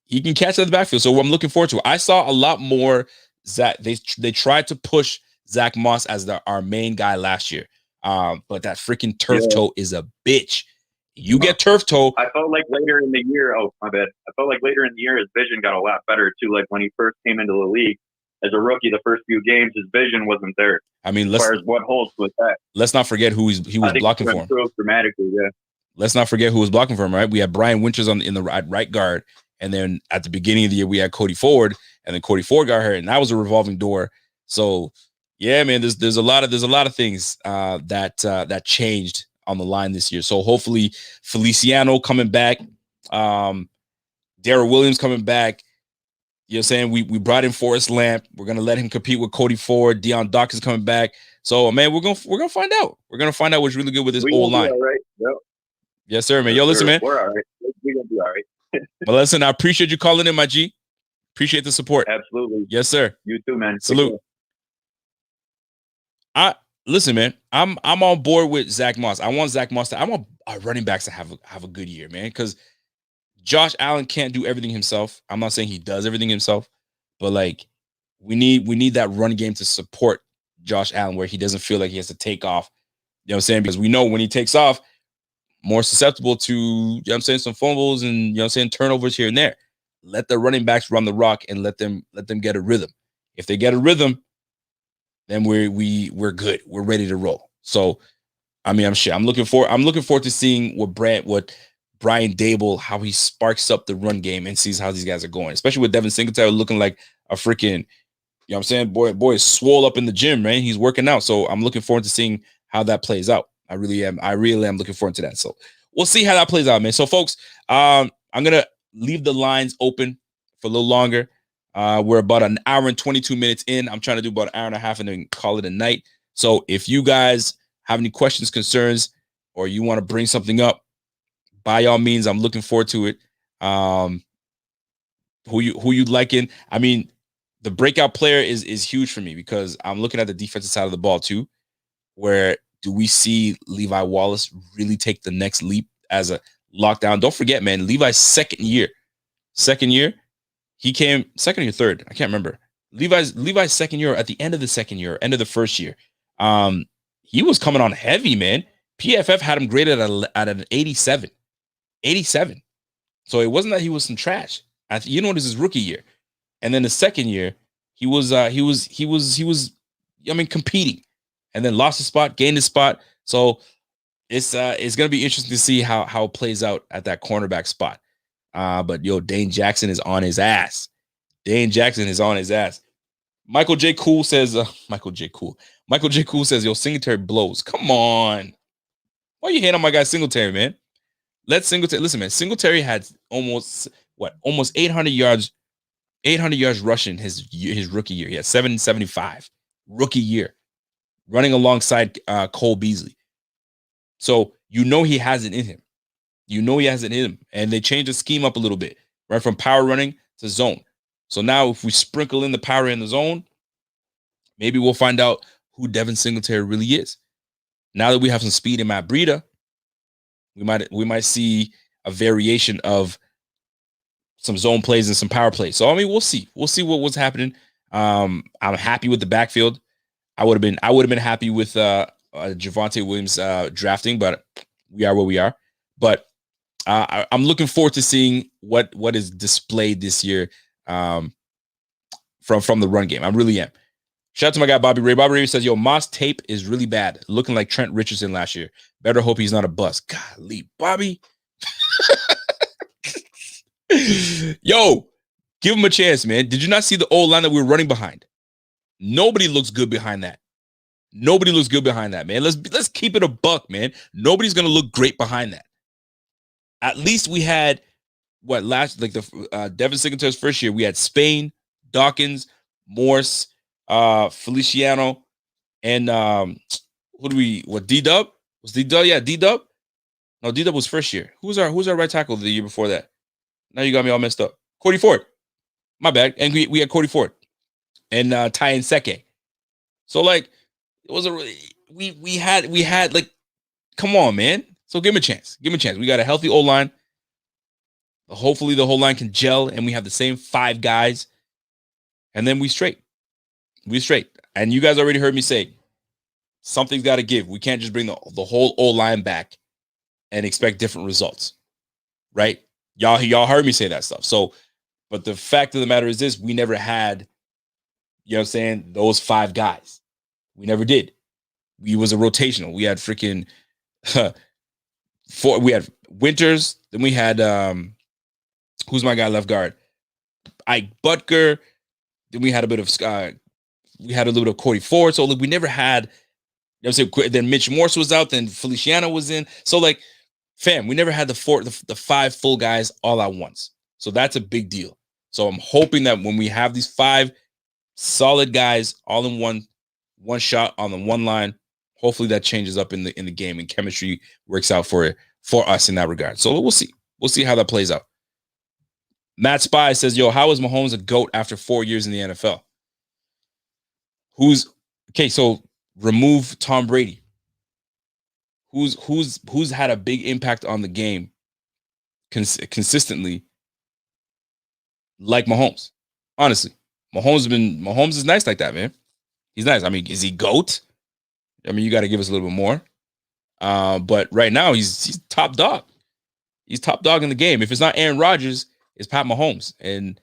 He can catch out of the backfield. So I'm looking forward to it. I saw a lot more Zach. They tried to push Zach Moss as our main guy last year. But that freaking turf toe is a bitch. You get turf toe. I felt like later in the year. Oh, my bad. I felt like later in the year his vision got a lot better too. Like when he first came into the league as a rookie, the first few games, his vision wasn't there. I mean, as far as what holds with that. Let's not forget who he was blocking for him. Dramatically, yeah. Let's not forget who was blocking for him. Right, we had Brian Winters in the right guard, and then at the beginning of the year we had Cody Ford, and then Cody Ford got hurt, and that was a revolving door. So yeah, man, there's a lot of things that changed on the line this year. So hopefully Feliciano coming back, Darrell Williams coming back. You know what I'm saying? We brought in Forrest Lamp. We're gonna let him compete with Cody Ford. Deion Dawkins coming back. So man, we're gonna find out. We're gonna find out what's really good with this old line. All right. Yep. Yes, sir, man. Yo, listen, man. We're all right. We're gonna be all right. Well, listen, I appreciate you calling in, my G. Appreciate the support. Absolutely. Yes, sir. You too, man. Salute. Listen, man. I'm on board with Zach Moss. I want Zach Moss I want our running backs to have a good year, man. Because Josh Allen can't do everything himself. I'm not saying he does everything himself, but like we need that run game to support Josh Allen where he doesn't feel like he has to take off. You know what I'm saying? Because we know when he takes off, more susceptible to, you know what I'm saying, some fumbles and, you know what I'm saying, turnovers here and there. Let the running backs run the rock and let them get a rhythm. If they get a rhythm, then we're good. We're ready to roll. So, I mean, I'm looking forward to seeing what Brian Dable, how he sparks up the run game and sees how these guys are going, especially with Devin Singletary looking like a freaking, you know what I'm saying, boy is swole up in the gym, man. He's working out. So I'm looking forward to seeing how that plays out. I really am looking forward to that. So we'll see how that plays out, man. So folks, I'm going to leave the lines open for a little longer. We're about an hour and 22 minutes in. I'm trying to do about an hour and a half and then call it a night. So if you guys have any questions, concerns, or you want to bring something up, by all means, I'm looking forward to it. Who you liking? I mean, the breakout player is huge for me because I'm looking at the defensive side of the ball too, where do we see Levi Wallace really take the next leap as a lockdown? Don't forget, man, Levi's second year, he came second or third. I can't remember. Levi's second year, at the end of the second year, end of the first year, he was coming on heavy, man. PFF had him graded at an 87. So it wasn't that he was some trash. You know, this is his rookie year. And then the second year, he was competing, and then lost his spot, gained his spot. So it's gonna be interesting to see how it plays out at that cornerback spot. But Dane Jackson is on his ass. Michael J. Cool says, yo, Singletary blows. Come on. Why you hating on my guy Singletary, man? Let Singletary, listen, man, Singletary had almost 800 yards rushing his rookie year. He had 775 rookie year running alongside Cole Beasley. So he has it in him. And they changed the scheme up a little bit, right? From power running to zone. So now if we sprinkle in the power in the zone, maybe we'll find out who Devin Singletary really is. Now that we have some speed in Matt Breida, we might see a variation of some zone plays and some power plays. So I mean, we'll see what's happening. I'm happy with the backfield. I would have been happy with Javonte Williams drafting, but we are where we are. But I'm looking forward to seeing what is displayed this year from the run game. I really am. Shout out to my guy Bobby Ray. Bobby Ray says, yo, Moss tape is really bad, looking like Trent Richardson last year. Better hope he's not a bust. Golly, Bobby. Yo, give him a chance, man. Did you not see the old line that we were running behind? Nobody looks good behind that. Man. Let's keep it a buck, man. Nobody's gonna look great behind that. At least we had Devin Singletary's first year. We had Spain, Dawkins, Morse, Feliciano, and D-Dub? Was D-Dub? Yeah, D-Dub? No, D-Dub was first year. Who's our right tackle the year before that? Now you got me all messed up. Cody Ford. My bad. And we had Cody Ford and Ty and Seke. So it was we had come on, man. So give him a chance. We got a healthy O-line. Hopefully the whole line can gel and we have the same 5 guys. And then we straight. And you guys already heard me say something's got to give. We can't just bring the whole O-line back and expect different results, right? Y'all heard me say that stuff. So, but the fact of the matter is this: we never had, you know what I'm saying, those 5 guys. We never did. We was a rotational. We had freaking 4. We had Winters. Then we had who's my guy left guard? Ike Butker. Then we had a bit of we had a little bit of Corey Ford. So we never had, you know what I'm saying, then Mitch Morse was out, then Feliciano was in. So like, fam, we never had the 5 full guys all at once. So that's a big deal. So I'm hoping that when we have these 5 solid guys all in one shot on the one line, hopefully that changes up in the game and chemistry works out for us in that regard. So we'll see. We'll see how that plays out. Matt Spy says, yo, how is Mahomes a GOAT after 4 years in the NFL? So remove Tom Brady. Who's had a big impact on the game consistently like Mahomes? Honestly, Mahomes is nice like that, man. He's nice. I mean, is he GOAT? I mean, you got to give us a little bit more. But right now, he's top dog. He's top dog in the game. If it's not Aaron Rodgers, it's Pat Mahomes. And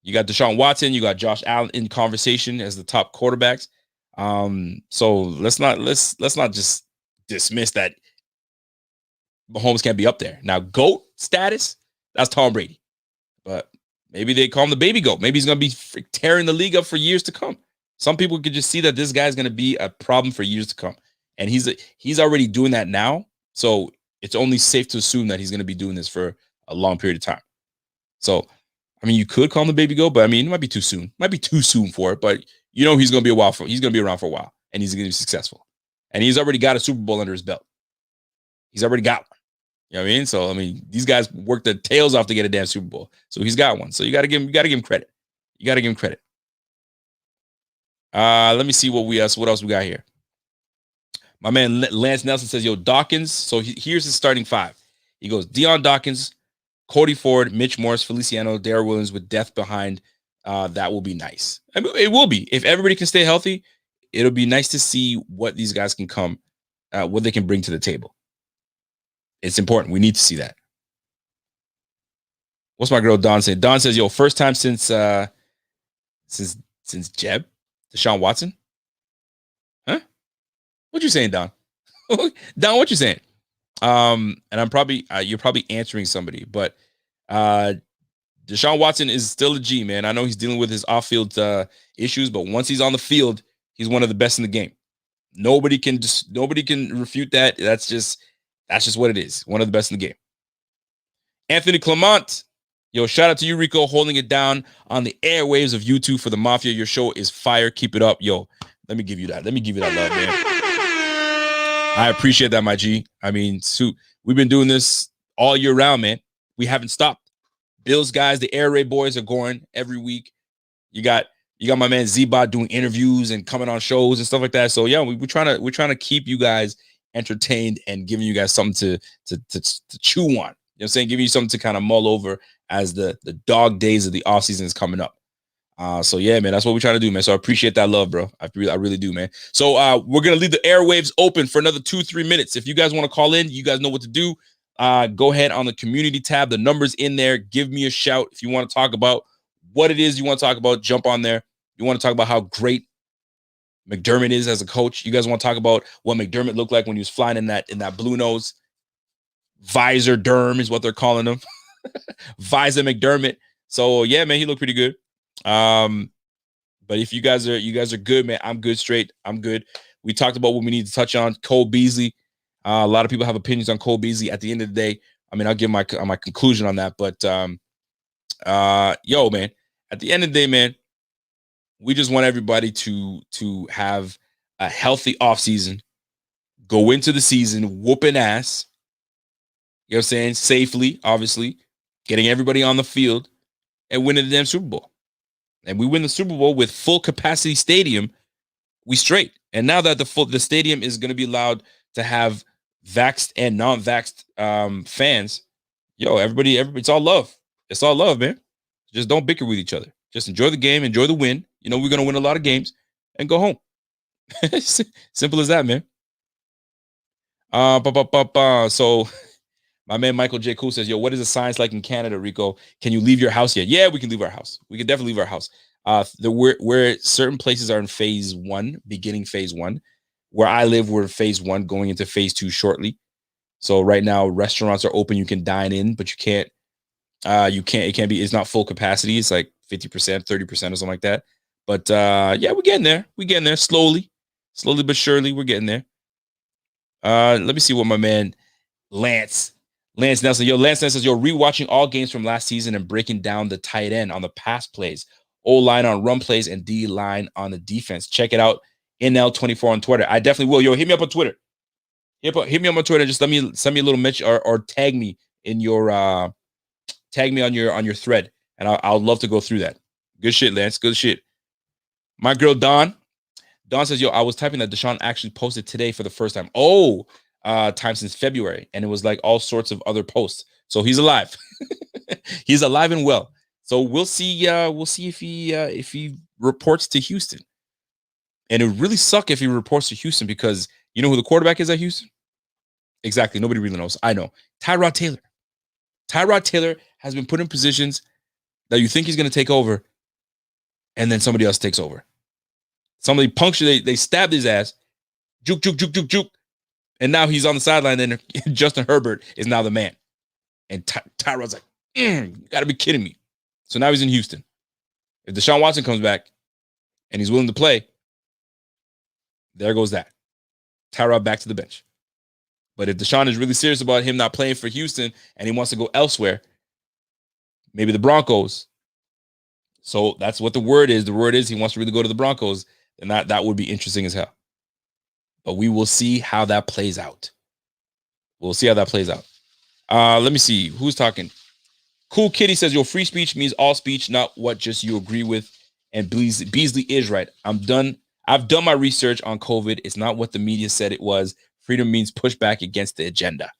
you got Deshaun Watson, you got Josh Allen in conversation as the top quarterbacks. So let's not just dismiss that Mahomes can't be up there. Now, GOAT status, that's Tom Brady. But maybe they call him the baby GOAT. Maybe he's going to be tearing the league up for years to come. Some people could just see that this guy's going to be a problem for years to come. And he's already doing that now. So it's only safe to assume that he's going to be doing this for a long period of time. So, I mean, you could call him the baby GOAT, but I mean, it might be too soon. Might be too soon for it, but you know he's going to be he's going to be around for a while, and he's going to be successful. And he's already got a Super Bowl under his belt. He's already got one. You know what I mean? So, I mean, these guys worked their tails off to get a damn Super Bowl. So he's got one. So you got to give him credit. You got to give him credit. Let me see what else we got here. My man Lance Nelson says, yo, Dawkins. So here's his starting 5. He goes, Deion Dawkins, Cody Ford, Mitch Morse, Feliciano, Darrell Williams with depth behind. That will be nice. I mean, it will be. If everybody can stay healthy, it'll be nice to see what these guys can what they can bring to the table. It's important. We need to see that. What's my girl Dawn saying? Dawn says, yo, first time since Jeb, Deshaun Watson. Huh? What you saying, Don? Don, what you saying? And I'm probably you're probably answering somebody, but Deshaun Watson is still a G, man. I know he's dealing with his off-field issues, but once he's on the field, he's one of the best in the game. Nobody can refute that. That's just what it is. One of the best in the game. Anthony Clement, yo, shout out to you, Rico, holding it down on the airwaves of YouTube for the Mafia. Your show is fire. Keep it up, yo. Let me give you that. Let me give you that love, man. I appreciate that, my G. I mean, we've been doing this all year round, man. We haven't stopped. Bills guys, the Air Raid boys are going every week. You got my man Z-Bot doing interviews and coming on shows and stuff like that. So yeah, we're trying to keep you guys entertained and giving you guys something to chew on. You know what I'm saying? Giving you something to kind of mull over as the dog days of the off season is coming up. So yeah, man, that's what we're trying to do, man. So I appreciate that love, bro. I really do, man. So we're gonna leave the airwaves open for another 2-3 minutes. If you guys want to call in, you guys know what to do. Go ahead on the community tab. The number's in there. Give me a shout if you want to talk about what it is you want to talk about. Jump on there. You want to talk about how great McDermott is as a coach. You guys want to talk about what McDermott looked like when he was flying in that blue nose visor derm is what they're calling him. Visor McDermott. So yeah, man, he looked pretty good. But if you guys are good, man, I'm good straight. I'm good. We talked about what we need to touch on. Cole Beasley. A lot of people have opinions on Cole Beasley. At the end of the day, I mean, I'll give my conclusion on that. But yo, man, at the end of the day, man, we just want everybody to have a healthy offseason, go into the season whooping ass. You know what I'm saying? Safely, obviously, getting everybody on the field and winning the damn Super Bowl. And we win the Super Bowl with full capacity stadium, we straight. And now that the stadium is going to be allowed to have vaxxed and non-vaxxed fans, yo, everybody, it's all love. It's all love, man. Just don't bicker with each other. Just enjoy the game, enjoy the win. You know, we're going to win a lot of games and go home. Simple as that, man. So My man Michael J. Cool says, yo, what is the science like in Canada, Rico? Can you leave your house yet? Yeah, we can leave our house. We can definitely leave our house. Where certain places are in phase 1, beginning phase 1. Where I live, we're in phase 1, going into phase 2 shortly. So right now, restaurants are open. You can dine in, but you can't. It's not full capacity. It's like 50%, 30% or something like that. But yeah, we're getting there. We're getting there slowly but surely. We're getting there. Let me see what my man Lance Nelson. Lance Nelson says, rewatching all games from last season and breaking down the tight end on the pass plays, O-line on run plays, and D-line on the defense. Check it out, NL24 on Twitter. I definitely will. Hit me up on Twitter. Hit me up on Twitter. Just send me a little mention or tag me in your tag me on your thread, and I'll love to go through that. Good shit, Lance. Good shit. My girl Dawn says, I was typing that Deshaun actually posted today for the first time. Time since February, and it was like all sorts of other posts. So he's alive. He's alive and well. So we'll see. We'll see if he reports to Houston. And it would really suck if he reports to Houston, because you know who the quarterback is at Houston? Exactly. Nobody really knows. I know. Tyrod Taylor. Tyrod Taylor has been put in positions that you think he's going to take over, and then somebody else takes over. Somebody punctured, they stabbed his ass, juke. And now he's on the sideline, and Justin Herbert is now the man. And Tyrod's like, you got to be kidding me. So now he's in Houston. If Deshaun Watson comes back and he's willing to play, there goes that. Tyrod back to the bench. But if Deshaun is really serious about him not playing for Houston and he wants to go elsewhere, maybe the Broncos. So that's what the word is. The word is he wants to really go to the Broncos, and that would be interesting as hell. But we will see how that plays out. Let me see. Who's talking? Cool Kitty says, free speech means all speech, not what just you agree with. And Beasley is right. I've done my research on COVID. It's not what the media said it was. Freedom means pushback against the agenda.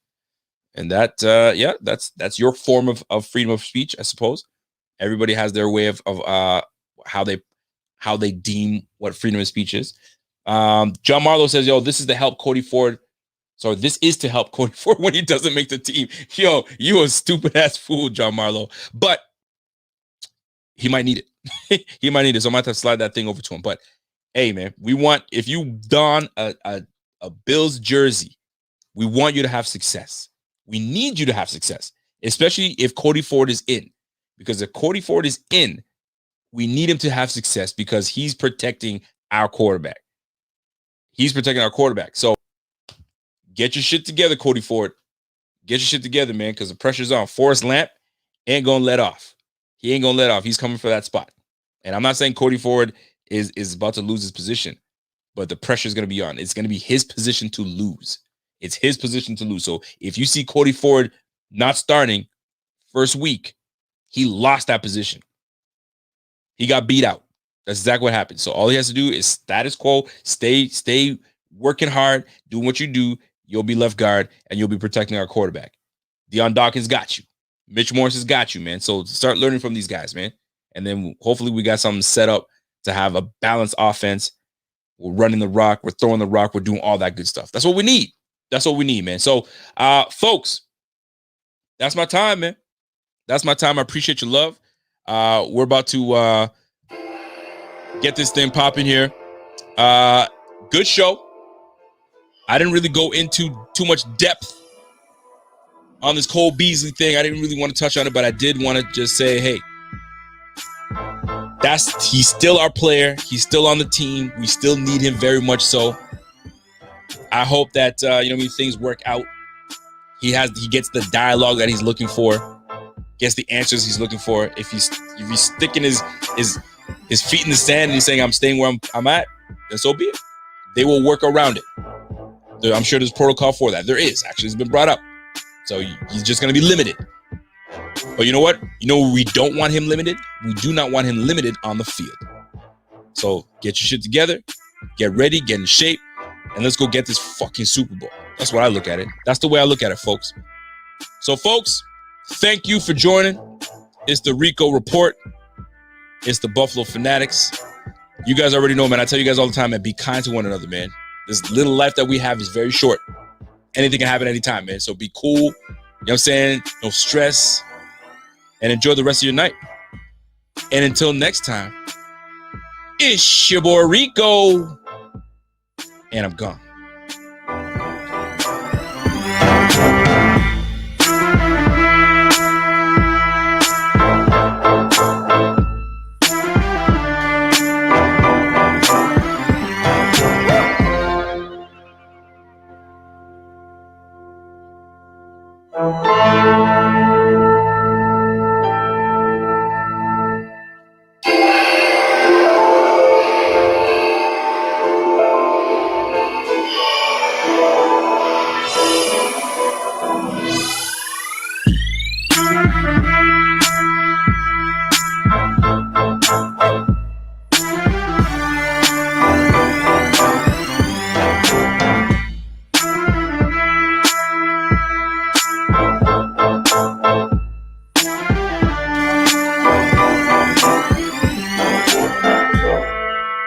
And that's your form of freedom of speech, I suppose. Everybody has their way of how they deem what freedom of speech is. John Marlowe says, this is to help Cody Ford. So this is to help Cody Ford when he doesn't make the team. You a stupid ass fool, John Marlowe. But he might need it. He might need it. So I might have to slide that thing over to him. But hey, man, if you don a Bills jersey, we want you to have success. We need you to have success, especially if Cody Ford is in. Because if Cody Ford is in, we need him to have success because he's protecting our quarterback. So get your shit together, Cody Ford. Get your shit together, man, because the pressure's on. Forrest Lamp ain't going to let off. He ain't going to let off. He's coming for that spot. And I'm not saying Cody Ford is about to lose his position, but the pressure is going to be on. It's going to be his position to lose. It's his position to lose. So if you see Cody Ford not starting first week, he lost that position. He got beat out. That's exactly what happened. So all he has to do is status quo, stay working hard, doing what you do. You'll be left guard, and you'll be protecting our quarterback. Deion Dawkins got you. Mitch Morse has got you, man. So start learning from these guys, man. And then hopefully we got something set up to have a balanced offense. We're running the rock. We're throwing the rock. We're doing all that good stuff. That's what we need. Man. So, folks, that's my time, man. That's my time. I appreciate your love. We're about to get this thing popping here. Good show. I didn't really go into too much depth on this Cole Beasley thing. I didn't really want to touch on it, but I did want to just say, hey, he's still our player. He's still on the team. We still need him very much so. I hope that things work out. He gets the dialogue that he's looking for, gets the answers he's looking for. If he's sticking his feet in the sand and he's saying I'm staying where I'm at, then so be it. They will work around it. I'm sure there's protocol for that. There is, actually. It's been brought up. So he's just going to be limited. But you know what? We don't want him limited. We do not want him limited on the field. So get your shit together. Get ready. Get in shape. And let's go get this fucking Super Bowl. That's what I look at it. That's the way I look at it, folks. So, folks, thank you for joining. It's the Rico Report. It's the Buffalo Fanatics. You guys already know, man. I tell you guys all the time, man, be kind to one another, man. This little life that we have is very short. Anything can happen anytime, man. So be cool. what I'm saying? No stress. And enjoy the rest of your night. And until next time, it's your boy Rico. And I'm gone.